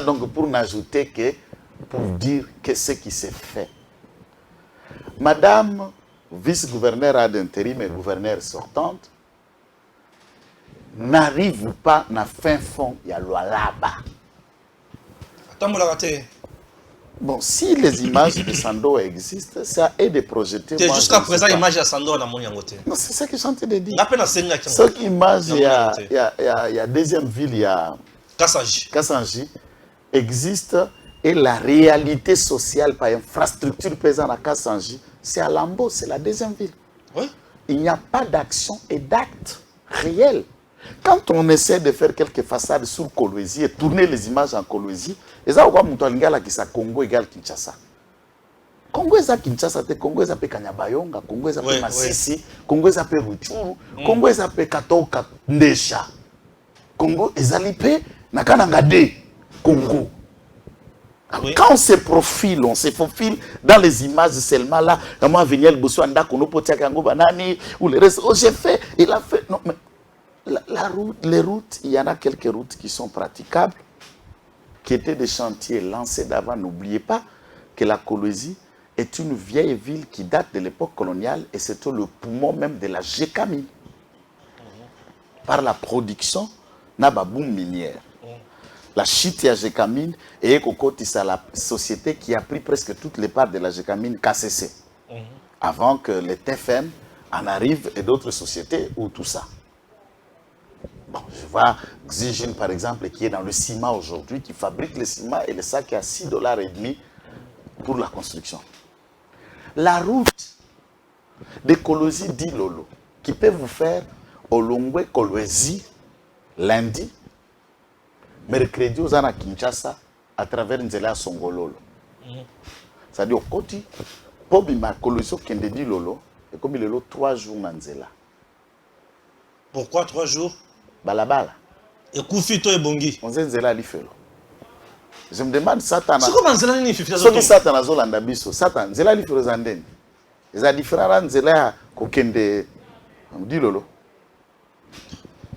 donc pour n'ajouter que, pour dire que ce qui s'est fait. Madame vice-gouverneur ad intérim et gouverneur sortante n'arrive pas na fin fond ya Lualaba. Attends, raté. Bon, si les images de Sando existent, ça est de projeter. Jusqu'à présent, l'image de Sando na mon yangote. Non, c'est ça que je suis en train de dire. Cette image, il y a deuxième ville, il y a Kassange, existe et la réalité sociale par infrastructure présente à Kassange, c'est à Lambo, c'est la deuxième ville. Oui. Il n'y a pas d'action et d'acte réel. Quand on essaie de faire quelques façades sur Kolwezi et tourner les images en Kolwezi, et ça, on voit que ça Congo égale Kinshasa. Congo est à Kinshasa, Congo est à Kanyabayonga, Congo est à Masisi, Congo est à Ruchuru, Congo est à Katoka Ndesha. Congo est à Lipe, Nakanangade, Congo. Oui. Quand on se profile, on se faufile dans les images seulement là, comment venir le Bouswanda, Kono Potiakango Banani, ou le reste. Oh, j'ai fait, il a fait. Non, mais les routes, il y en a quelques routes qui sont praticables, qui étaient des chantiers lancés d'avant. N'oubliez pas que la Kolwezi est une vieille ville qui date de l'époque coloniale et c'était le poumon même de la Gécamine. Par la production nababoum minière. La chite à Gécamine et Ekokoti, c'est la société qui a pris presque toutes les parts de la Gécamine KCC. Avant que les TFM en arrivent et d'autres sociétés ou tout ça. Bon, je vois Xijin par exemple qui est dans le ciment aujourd'hui, qui fabrique le ciment et le sac est à $6,5 pour la construction. La route de Kolwezi d'Ilolo qui peut vous faire Olongwe Kolwezi lundi, mercredi aux Ana Kinshasa à travers Nzela Songololo. C'est-à-dire au côté, pour bima Kolwezi Kende d'Ilolo, et comme il est là 3 jours Nzela. Pourquoi 3 jours? Balabala. Et Koufito et Bongi. On sait Nzela Lifelo. Je me demande Satan. C'est comment Nzela Lifelo? Ce qui Satan a Zolanda Biso. Satan, Nzela Lifelo Zanden. Les a différents Nzela Kokende d'Ilolo.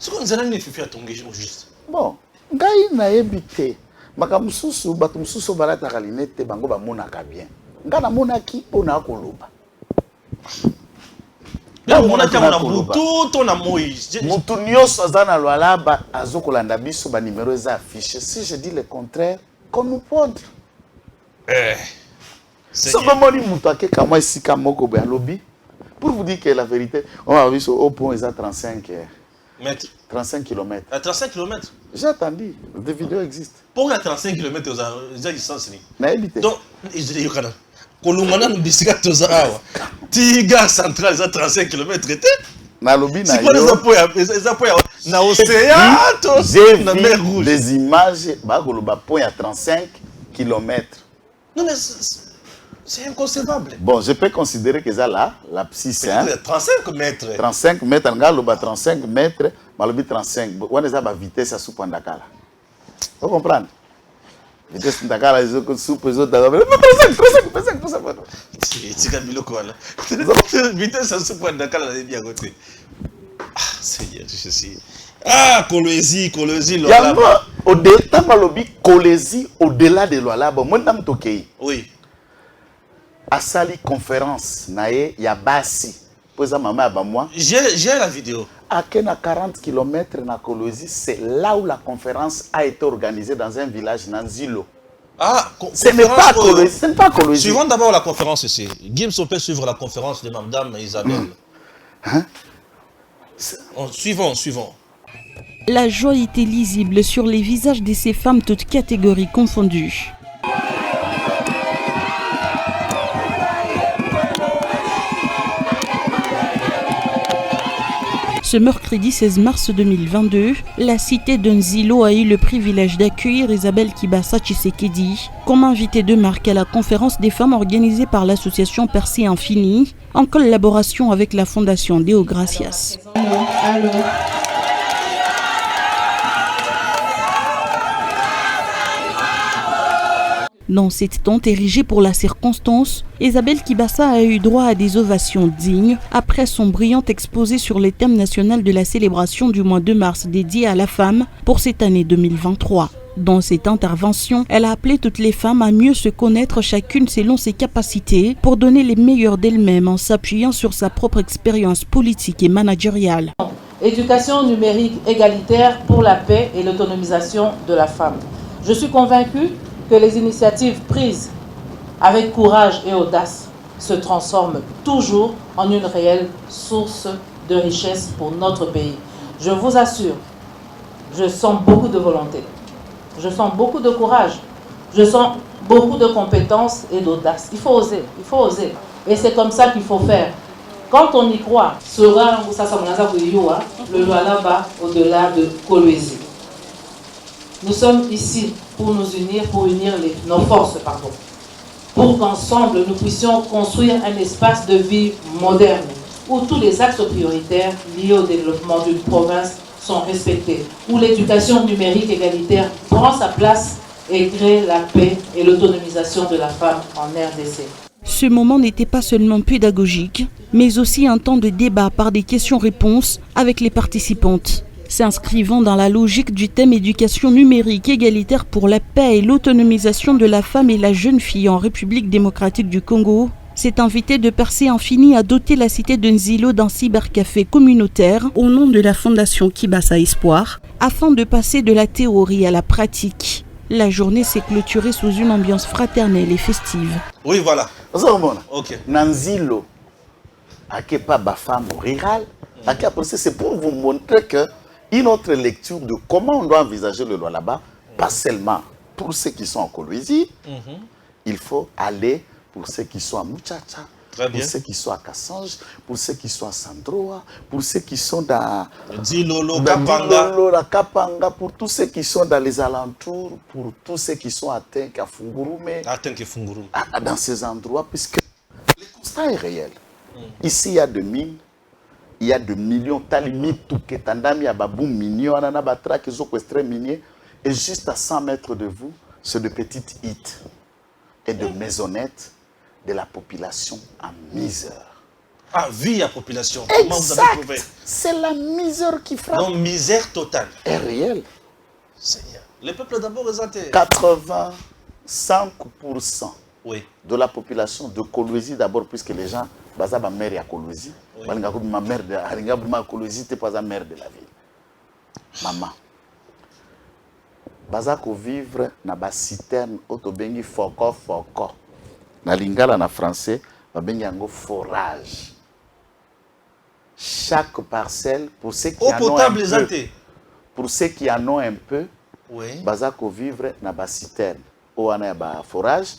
C'est quoi Nzela Lifelo Tongi juste? Bon, ngai na ebité. Makamususu batumususu balata kalinete bango ba monaka bien. Ngana monaki pona koloba. Moutounios azana Lualaba azokolanda biso ba numéro eza affiché. Si je dis le contraire, qu'on nous pondre. C'est comment ni moutake kama isika moko ba lobby. Pour vous dire que la vérité, on a vu au point ils 35 mètres. 35 km. À 35 km. J'ai attendu, des vidéos existent. Pour à 35 km aux distance ni. Na habité. Donc, je dis yokana. Kolumana mbisika toza awa. Tiga central za 35 km était. Na lobby na. C'est quoi les appuis na océan to na mer rouge. Des images ba koloba point à 35 km. Non mais c'est inconcevable. Bon, je peux considérer que ça là, la psy c'est 35 mètres. 35 mètres, on a 35 mètres, malobi 35. On a la vitesse à soupe en Dakar. Vous comprenez? Vitesse en Dakar, ils ont soupe, ils ont 35. C'est comme le quoi là. Vitesse à soupe en Dakar, là, bien côté. Ah, Seigneur, je sais. Ah, Kolwezi, Lualaba. Au-delà, malobi Kolwezi, au-delà de Lualaba, moi, je suis oui. À Sali conférence, nae ya basi. Poza mama ba moi. J'ai la vidéo. À 40 km na Kolwezi, c'est là où la conférence a été organisée dans un village Nanzilo. Ah, ce n'est pas Kolwezi, ce n'est pas Kolwezi. Suivons d'abord la conférence ici. Gims peut suivre la conférence de Madame Isabelle. Suivons. La joie était lisible sur les visages de ces femmes toutes catégories confondues. Ce mercredi 16 mars 2022, la cité de Nzilo a eu le privilège d'accueillir Isabelle Kibasa Tshisekedi comme invitée de marque à la conférence des femmes organisée par l'association Percée Infini en collaboration avec la fondation Deo Gracias. Dans cette tente érigée pour la circonstance, Isabelle Kibassa a eu droit à des ovations dignes après son brillant exposé sur les thèmes nationaux de la célébration du mois de mars dédié à la femme pour cette année 2023. Dans cette intervention, elle a appelé toutes les femmes à mieux se connaître chacune selon ses capacités pour donner les meilleures d'elles-mêmes en s'appuyant sur sa propre expérience politique et managériale. Éducation numérique égalitaire pour la paix et l'autonomisation de la femme. Je suis convaincue que les initiatives prises avec courage et audace se transforment toujours en une réelle source de richesse pour notre pays. Je vous assure, je sens beaucoup de volonté, je sens beaucoup de courage, je sens beaucoup de compétences et d'audace. Il faut oser, il faut oser. Et c'est comme ça qu'il faut faire. Quand on y croit, sera le Lualaba au-delà de Kolwezi. Nous sommes ici pour nous unir, pour unir nos forces, pour qu'ensemble nous puissions construire un espace de vie moderne où tous les axes prioritaires liés au développement d'une province sont respectés, où l'éducation numérique égalitaire prend sa place et crée la paix et l'autonomisation de la femme en RDC. Ce moment n'était pas seulement pédagogique, mais aussi un temps de débat par des questions-réponses avec les participantes. S'inscrivant dans la logique du thème éducation numérique égalitaire pour la paix et l'autonomisation de la femme et la jeune fille en République démocratique du Congo, s'est invité de Percé Infini à doter la cité de Nzilo d'un cybercafé communautaire au nom de la fondation Kibassa Espoir, afin de passer de la théorie à la pratique. La journée s'est clôturée sous une ambiance fraternelle et festive. Oui, voilà. Ok. Nanzilo, pas ba femme rurale, c'est pour vous montrer que une autre lecture de comment on doit envisager le loi là-bas, pas seulement pour ceux qui sont en Kolwezi, il faut aller pour ceux qui sont à Muchacha, pour ceux qui sont à Kassange, pour ceux qui sont à Sandroa, pour ceux qui sont dans Dilolo, Kapanga, pour tous ceux qui sont dans les alentours, pour tous ceux qui sont à Tenk, à Fungurume, dans ces endroits, puisque le constat est réel. Ici, il y a de mines, il y a de millions, et juste à 100 mètres de vous, c'est de petites huttes et de maisonnettes de la population en misère. Ah, vie à population. Comment vous avez trouvé? C'est la misère qui frappe. Non, misère totale. Est réelle. Seigneur. Le peuple d'abord est 85% oui. de la population de Kolwezi d'abord, puisque les gens, baza ba mère ya Kolwezi, ma mère de Kolwezi, t'es pas la mère de la ville. Maman. Baza ko vivre na ba citerne otobengi foko. Na lingala na français, babengi yango forage. Chaque parcelle, pour ceux qui en ont un peu, pour ceux qui en ont un peu, oui. Baza ko vivre na ba citerne ou ana ba forage.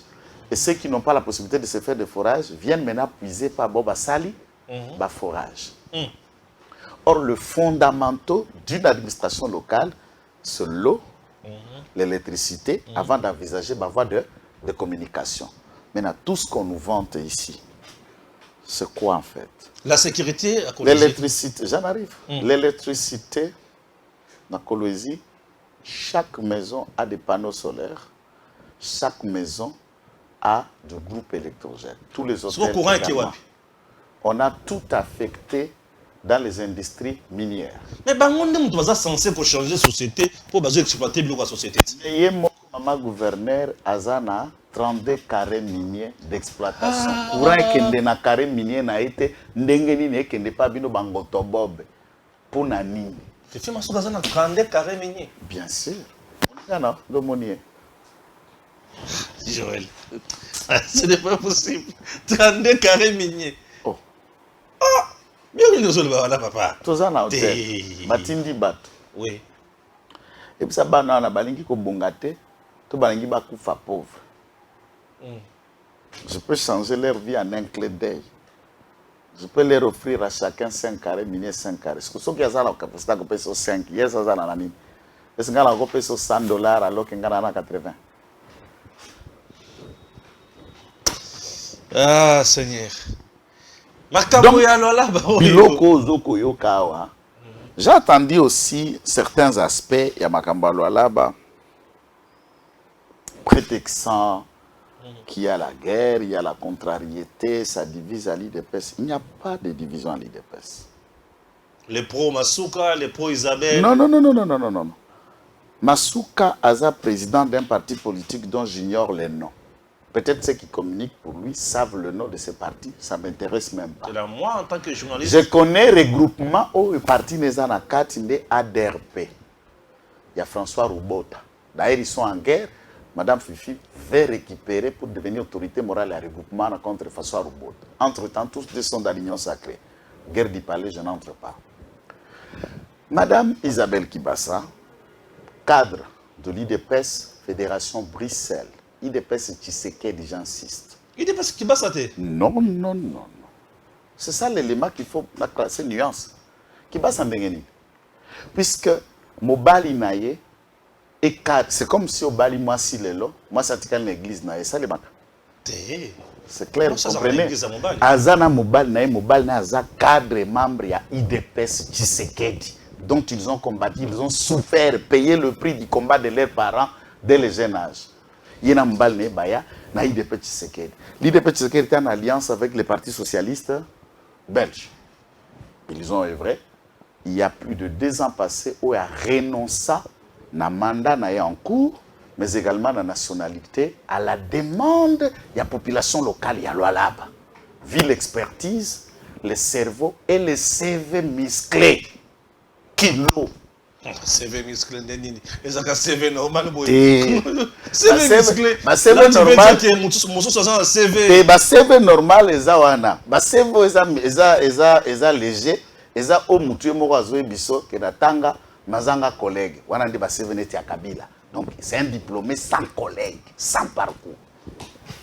Et ceux qui n'ont pas la possibilité de se faire de forage viennent maintenant puiser par Boba Sali, ba forage. Or, le fondamental d'une administration locale, c'est l'eau, l'électricité, avant d'envisager ma voie de communication. Maintenant, tout ce qu'on nous vante ici, c'est quoi en fait? La sécurité à Kolwezi. L'électricité, j'en arrive. L'électricité, dans Kolwezi, chaque maison a des panneaux solaires, chaque maison a du groupe électrogène. Tous les hôtels également. On a tout affecté dans les industries minières. Mais on est censé pour changer la société, pour exploiter la société. Et mon gouverneur Azana 32 carrés miniers d'exploitation. Courant que na carré minier na été ndengeni ne kende pas bino bangoto bob pour nani. C'est fait maso Azana 32 carrés miniers. Bien sûr. Non, domonier. Joël. Ce n'est pas possible. 32 carrés miniers. Oh. Ah! Bien nous là papa. Tozana hôtel. Matindi bato. Oui. Et puis ça bana na balingi ko bongate, to balingi ba kufa pauvre. Je peux changer leur vie en un clé d'œil. Je peux leur offrir à chacun 5 carrés, minier 5 carrés. Ce qui a la capacité de payer 5, yes, ça na nani. Est-ce qu'on a payé $100 alors qu'on a 80? Ah, Seigneur. J'ai entendu aussi certains aspects, il y a Makambo Alaba, prétextant qu'il y a la guerre, il y a la contrariété, ça divise à l'IDPS. Il n'y a pas de division à l'IDPS. Les pro-Masuka, les pro-Isabelle. Non. Masuka Aza, président d'un parti politique dont j'ignore les noms. Peut-être ceux qui communiquent pour lui savent le nom de ce parti, ça ne m'intéresse même pas. Là, moi, en tant que journaliste... Je connais le regroupement où le parti n'est en Katinde ADRP. Il y a François Roubota. D'ailleurs, ils sont en guerre. Madame Fifi veut récupérer pour devenir autorité morale et regroupement contre François Roubota. Entre-temps, tous deux sont dans l'union sacrée. Guerre du palais, je n'entre pas. Madame Isabelle Kibassa, cadre de l'IDPS Fédération Bruxelles. IDPS Tshisekedi, j'insiste. IDPS Kibassa, non. C'est ça l'élément qu'il faut classer nuance. Kibassa Ndengeni. Puisque Mobali Naye et cadre, c'est comme si Obali Mwasi Lelo, moi ça tient l'église Naye, ça les matin. C'est clair, vous comprenez? Azana Mobali Naye, Aza cadre et membre, il y a IDPS Tshisekedi, dont ils ont combattu, ils ont souffert, payé le prix du combat de leurs parents dès le jeune âge. Il y a Mobali Naye, na IDPS Tshisekedi. L'IDPS Tshisekedi était en alliance avec les partis socialistes belges. Ils ont œuvré. Il y a plus de 2 ans passés où il a renoncé à mandat en cours, mais également la nationalité à la demande de la population locale. Il y a l'Oualaba. Vu l'expertise, le cerveau et le CV musclé. Kilo. CV musclé, ils ont un CV normal. CV musclé. CV normal. CV normal, c'est léger. Ils ont au mutué morazo biso que natanga mazanga collègue. Wana ndi ba CV net ya Kabila. Donc c'est un diplômé sans collègue, sans parcours.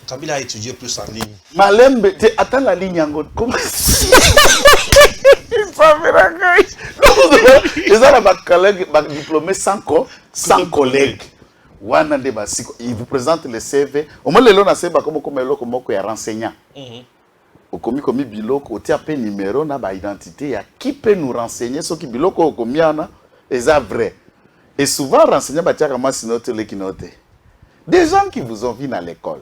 Kabila a étudié plus en ligne. Malembe, attends la ligne en gros. Comment ils ont un collègue, diplômé sans collègue. Wana ndi ba siko. Il vous présente le CV. Au moins le long na CV comme renseignant. Comme biloko, tu as un numéro, na ba identité, qui peut nous renseigner ce qui biloko komiana est vrai. Et souvent renseigner des gens qui vous ont vu dans l'école.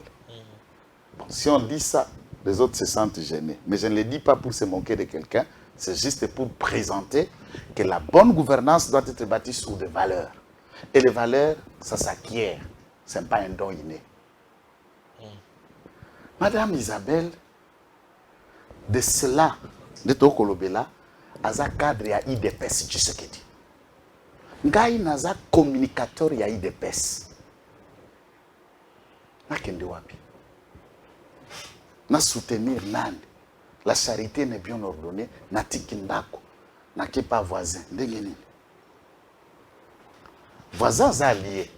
Bon, si on dit ça, les autres se sentent gênés. Mais je ne le dis pas pour se moquer de quelqu'un, c'est juste pour présenter que la bonne gouvernance doit être bâtie sur des valeurs. Et les valeurs, ça s'acquiert. Ce n'est pas un don inné. Madame Isabelle, de cela, de Tokolobela, aza cadre ya IDPS Tshisekedi. Ngai naza communicateur ya IDPS. Nakende wapi? Na soutenir nani? La charité n'est bien ordonnée, na tikindako, na kepa voisin. Ndengeni. Voisin aza allié.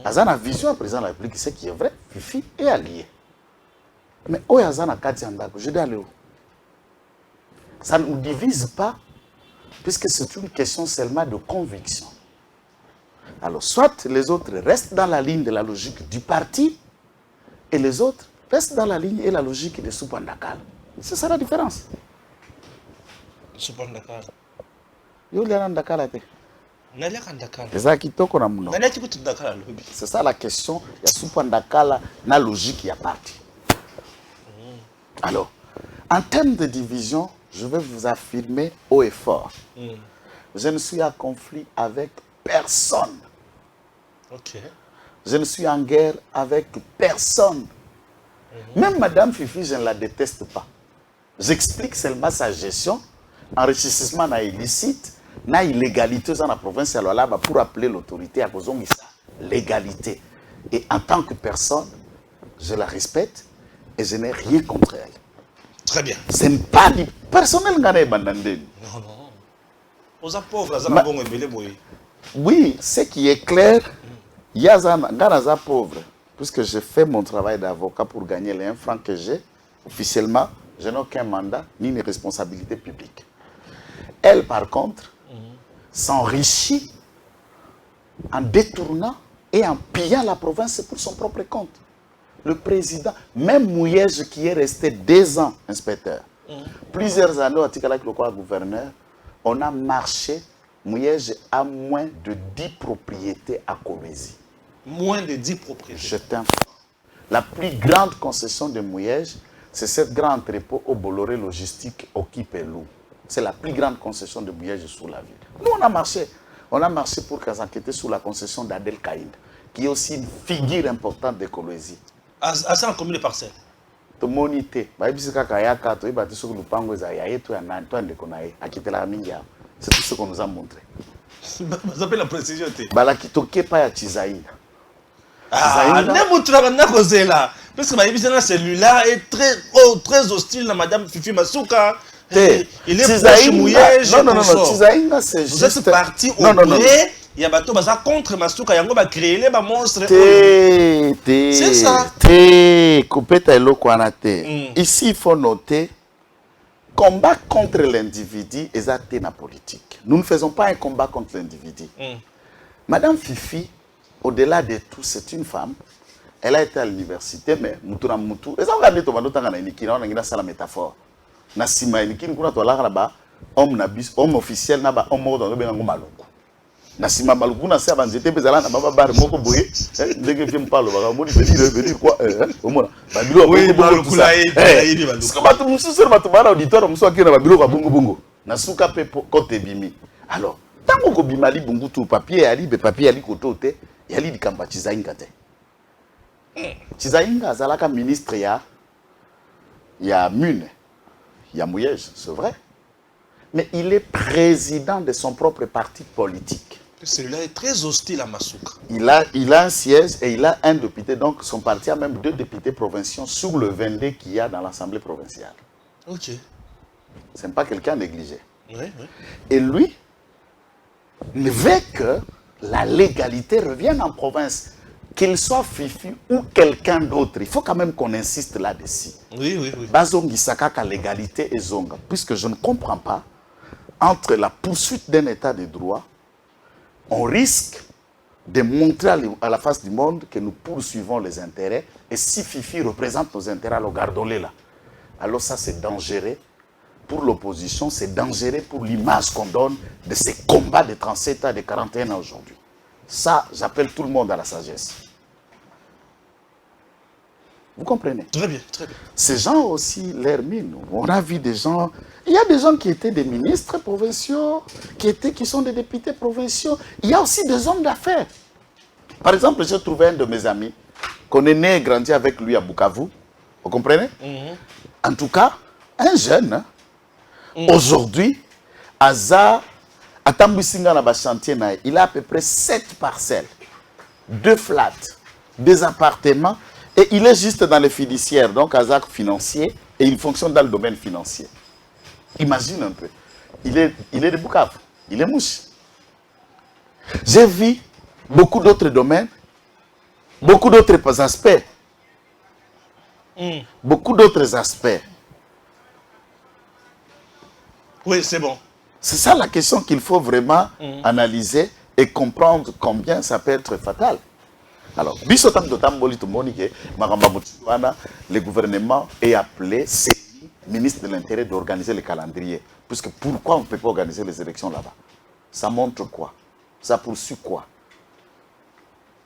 Aza na vision à président de la République, c'est qui est vrai, Fifi est allié. Mais où est Azana Katiandako? Je dis aller où? Ça ne nous divise pas, puisque c'est une question seulement de conviction. Alors, soit les autres restent dans la ligne de la logique du parti, et les autres restent dans la ligne et la logique de Soupandakal. C'est ça la différence. Soupandakal. C'est ça la question. Il y a Soupandakala, la logique, il y a parti. Alors, en termes de division, je vais vous affirmer haut et fort. Je ne suis en conflit avec personne. Je ne suis en guerre avec personne. Même Madame Fifi, je ne la déteste pas. J'explique seulement sa gestion, enrichissement illicite, na illégalité dans la province de l'Oualaba pour appeler l'autorité à cause de l'égalité. Et en tant que personne, je la respecte et je n'ai rien contre elle. Très bien. Ce n'est pas du personnel. Non. Aux pauvres, oui, ce qui est clair, il y a des pauvres. Puisque je fais mon travail d'avocat pour gagner les 1 franc que j'ai, officiellement, je n'ai aucun mandat ni une responsabilité publique. Elle, par contre, s'enrichit en détournant et en pillant la province pour son propre compte. Le président, même Mouyège qui est resté 2 ans inspecteur, plusieurs années au Tikalak, le gouverneur, on a marché, Mouyège a moins de 10 propriétés à Kolwezi. Moins de 10 propriétés. Je t'informe. La plus grande concession de Mouyej, c'est cette grand entrepôt au Bolloré Logistique Occupé-Lou. C'est la plus grande concession de Mouyej sous la ville. Nous, on a marché. On a marché pour s'enquêter sur la concession d'Adel Kaïd, qui est aussi une figure importante d'écologie. À ça, combien de parcelles? Tout le monde était. C'est tout ce qu'on nous a montré. Vous appelez la précision. Ah, parce que celui-là est très hostile à Madame Fifi Masuka. Il est proche Mouyej. Non, Tizaïna, c'est juste... Vous êtes parti au gré, il y a bateau contre Masuka, il va créer les monstres. C'est ça. Ici, il faut noter, combat contre l'individu est atteint la politique. Nous ne faisons pas un combat contre l'individu. Madame Fifi, au-delà de tout, c'est une femme. Elle a été à l'université, mais Moutoura Moutou. Et ça, on a dit que on a ça la métaphore. Nasima Enikini, on a là-bas, homme officiel, homme mort dans le Benangomalo. Nasima Maluku, na sert à nzete, mais elle a un bar moko boye. Dès que je me parle, on va dire quoi? Au moins, oui, Maluku là, parce que Matou sur Matoumara auditeur, on soit qui n'a pas bungo bungo. Nasuka pe côté bimi. Alors, tant qu'on bimali bungo tout papier, ali be papier ali kotote, yali di kamba Tizaïnga te. Tizaïnga azalaka ministre ya Mune, ya Mouyej, c'est vrai. Mais il est président de son propre parti politique. Celui-là est très hostile à Masuka. Il a un siège et il a un député. Donc son parti a même 2 députés provinciaux sur le 22 qu'il y a dans l'Assemblée provinciale. Ok. Ce n'est pas quelqu'un négligé. Oui. Et lui, il veut que la légalité revienne en province. Qu'il soit Fifi ou quelqu'un d'autre. Il faut quand même qu'on insiste là-dessus. Oui. Bazongi Sakaka légalité et zonga. Puisque je ne comprends pas, entre la poursuite d'un état de droit, on risque de montrer à la face du monde que nous poursuivons les intérêts. Et si Fifi représente nos intérêts, alors gardons-les là. Alors ça, c'est dangereux pour l'opposition, c'est dangereux pour l'image qu'on donne de ces combats de 37 ans, de 41 ans aujourd'hui. Ça, j'appelle tout le monde à la sagesse. Vous comprenez? Très bien. Ces gens aussi, l'air mine. On a vu des gens... Il y a des gens qui étaient des ministres provinciaux, qui sont des députés provinciaux. Il y a aussi des hommes d'affaires. Par exemple, j'ai trouvé un de mes amis, qu'on est né et grandi avec lui à Bukavu. Vous comprenez? En tout cas, un jeune, aujourd'hui, Aza, à Tambusinga, il a à peu près 7 parcelles, 2 flats, des appartements, et il est juste dans les fiduciaires, donc Azak financier, et il fonctionne dans le domaine financier. Imagine un peu. Il est de Bukavu, il est mouche. J'ai vu beaucoup d'autres domaines, beaucoup d'autres aspects. Beaucoup d'autres aspects. Oui, c'est bon. C'est ça la question qu'il faut vraiment analyser et comprendre combien ça peut être fatal. Alors, le gouvernement est appelé, c'est le ministre de l'Intérieur d'organiser le calendrier. Puisque pourquoi on ne peut pas organiser les élections là-bas? Ça montre quoi? Ça poursuit quoi?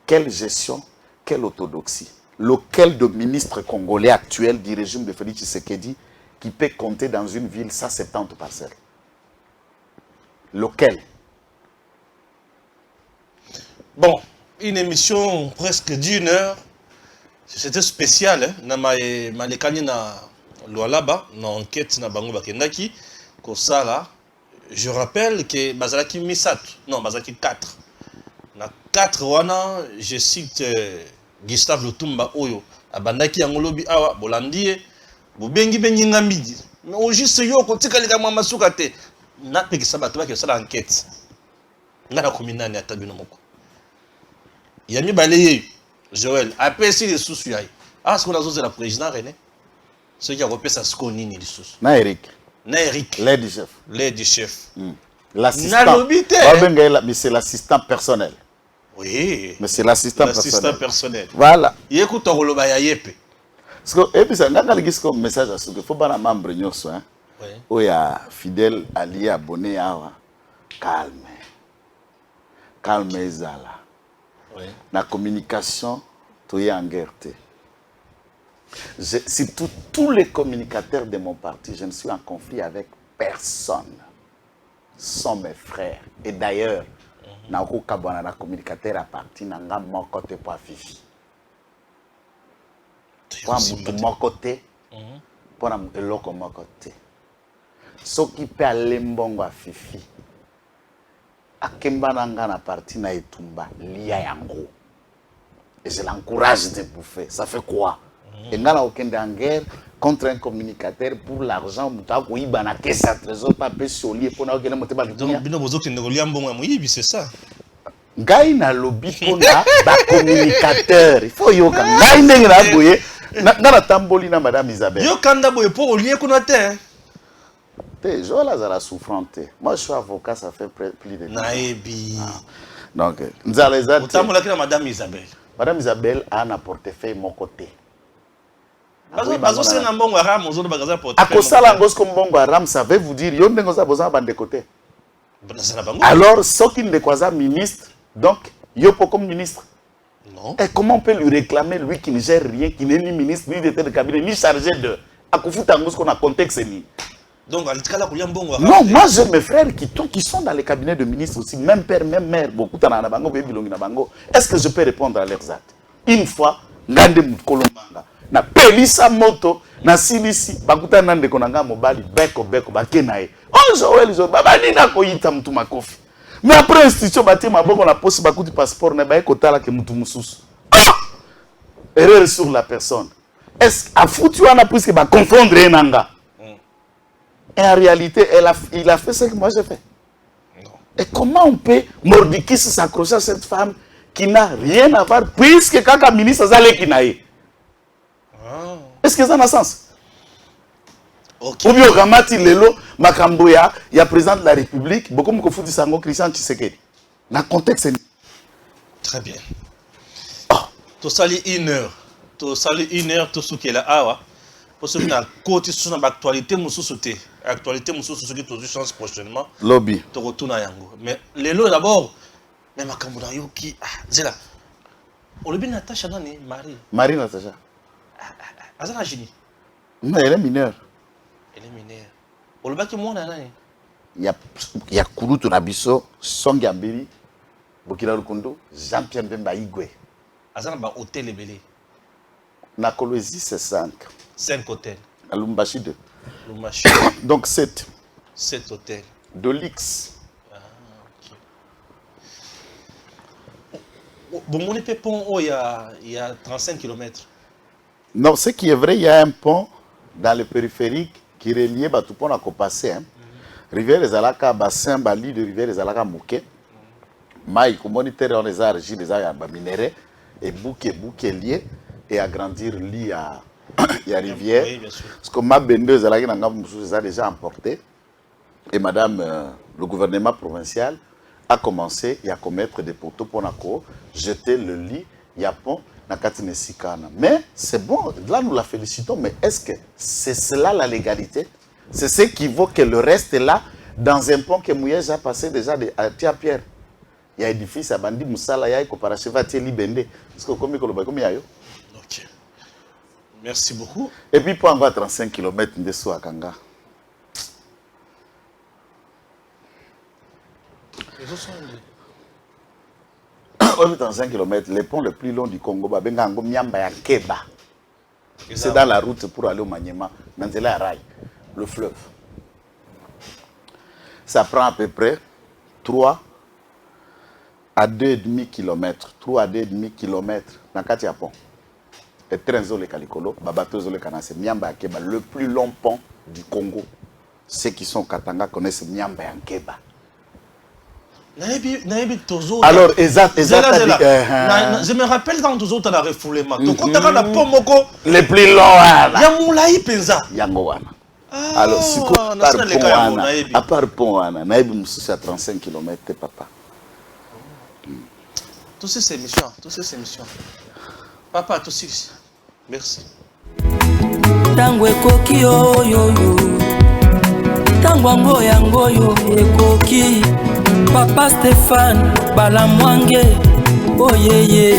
Quelle gestion? Quelle orthodoxie? Lequel de ministre congolais actuel du régime de Félix Tshisekedi qui peut compter dans une ville 170 parcelles? Lequel? Bon, une émission presque d'1 heure. C'était spécial, hein? Malekani na Lualaba, na enquête na Bango Bakendaki, Kosala. Je rappelle que Bazalaki Misat, non, Bazalaki 4. Na 4 wana, je cite Gustave Lutumba Oyo, Abandaki Angolobi Awa, Bolandie, Bobengi Benyinga Midi. Mais au juste yo, kotika lika mama sukate. Na peki sabatu baki sala enquête. Na la commune na tabino moko. Yami balayé Joël, après si les sous yaï. Ah, ce qu'on a osé la président René. Ce qui a repéré sa sconine les sous. Na Eric. L'aide du chef. L'aide du chef. L'assistant. Mais c'est l'assistant personnel. Oui. Mais c'est l'assistant personnel. Voilà. Il écoute ton rôle à Yepe. Parce que, et puis, ça, quand comme message à ce que faut pas un membre nyoso, hein. Où il y a fidèle allié abonné à calme. Calme ezala. La communication, tu es en guerre. Si tous les communicateurs de mon parti, je ne suis en conflit avec personne. Sont mes frères. Et d'ailleurs, Naoko Kabwana, la communicateur à parti, n'a mon côté pour Fifi. Pour mon côté, pour mon côté. Ce qui peut aller mbongo à Fifi. Akemba nanga na parti na etumba lia yango. Et je l'encourage de bouffer. Ça fait quoi? Et nga na okende en guerre contre un communicateur pour l'argent muta ko iba na caisse à trésor pas pesolier pour na okende moteba donc bino bozo kende ko lia mbongo moyibi c'est ça. Ngai na lobby pona ba communicateur. Il faut yoka ngai ndenge na boye na tamboli na madame Isabelle. Yo kanda boye pour lier kuna te. Je vais la souffrante. Moi, je suis avocat, ça fait plus de temps. Naïbi. Donc, Madame Isabelle. Madame Isabelle a un portefeuille de mon côté. Ça veut vous dire, il y a de côté. Alors, ce qui n'est pas un ministre, donc, il y a comme ministre. Non. Et comment on peut lui réclamer, lui qui ne gère rien, qui n'est ni ministre, ni directeur de cabinet, ni chargé de. À Koufoutangus, qu'on a contexte. Donc, non, moi j'ai mes frères qui sont dans les cabinets de ministres aussi, même père, même mère, beaucoup de bango. Est-ce que je peux répondre à leurs actes? Une fois, Ngande Moukolomanga, na Pelisa Moto, na Silisi, Bakuta Nande Konanga Mobali, Beko, Bakenae. Oh, Joël, Babani na koyita mutuma kofi. Mais après institution, bâti ma bonne, on a posé Bakuti passeport, na Bae Kotala ke Mutumoussous. Erreur sur la personne. Est-ce à foutu, on a pris que va confondre Nanga? Et en réalité, il a fait ce que moi j'ai fait. Non. Et comment on peut mordicus s'accrocher à cette femme qui n'a rien à voir, puisque quand le ministre Zale Kinaï. Est-ce que ça a sens? Okay. Ou bien Ramati Lelo, Makamboya, il y a président de la République, beaucoup de Koufouti Sango, Christian Tshisekedi. Dans le contexte. Très bien. Tu salis une heure, tout ce qui est là. Pour ceux qui ont côté sur l'actualité, actualité, ceux qui ont chance prochainement. Lobby. Tu retournes à Yango. Mais les lots d'abord, mais ma camarade qui. C'est là. On le bien Natacha Nani, Marie. Marie Natacha. Azana Gini. Non, elle est mineure. Elle est mineure. On le bien qui moi Nani. Il y a Kouroutou Nabiso, Songyambiri, Bokila Lukundo, Jean-Pierre Bemba Igwe. Azana ba hôtel belé. Na Kolwezi c'est 5. 5 hôtels. À Lumbashi 2. Lumbashi. Donc 7. 7 hôtels. De l'X. Ah, ok. Bon, mon épée pont, il y a 35 km. Non, ce qui est vrai, il y a un pont dans le périphérique qui relie Batupon à Kopasé. Rivière des Alaka, bassin, Bali de Rivière des Alaka, Mouké. Maï, communautaire, on les a régis, les a minérés. Et bouquet lié. Et agrandir l'île à Rivière. Oui, bien sûr. Parce que ma bendeuse, elle a déjà emporté. Et madame, le gouvernement provincial a commencé à commettre des poteaux pour jeter le lit, Yapon, Nakatine Sikana. Mais c'est bon, là nous la félicitons, mais est-ce que c'est cela la légalité? C'est ce qui vaut que le reste est là, dans un pont que Mouyej a passé déjà à Tia-Pierre. Il y a un édifice à Bandi Moussala, il y a un Koparacheva Tieli Bende. Parce que comme il y a eu. Ok. Merci beaucoup. Et puis pour avoir 35 km de sous à Kanga. Les autres sont 35 km, le pont le plus long du Congo, c'est dans la route pour aller au Maniema, dans le rail, le fleuve. Ça prend à peu près 3 à 2,5 km. 3 à 2,5 km dans le Japon. Et train Zole Kalikolo, Babato Zole Kanase, Miamba Keba, le plus long pont du Congo. Ceux qui sont au Katanga connaissent Miamba Keba. Alors, je me rappelle quand tous autres ont refoulé. Les plus longs. Alors, si à part pont, à 35 km, papa. Tous ces émissions, Papa, tous merci. Tango ekoki oyo tango yango yo ekoki Papa Stéphane Balamwange oyeye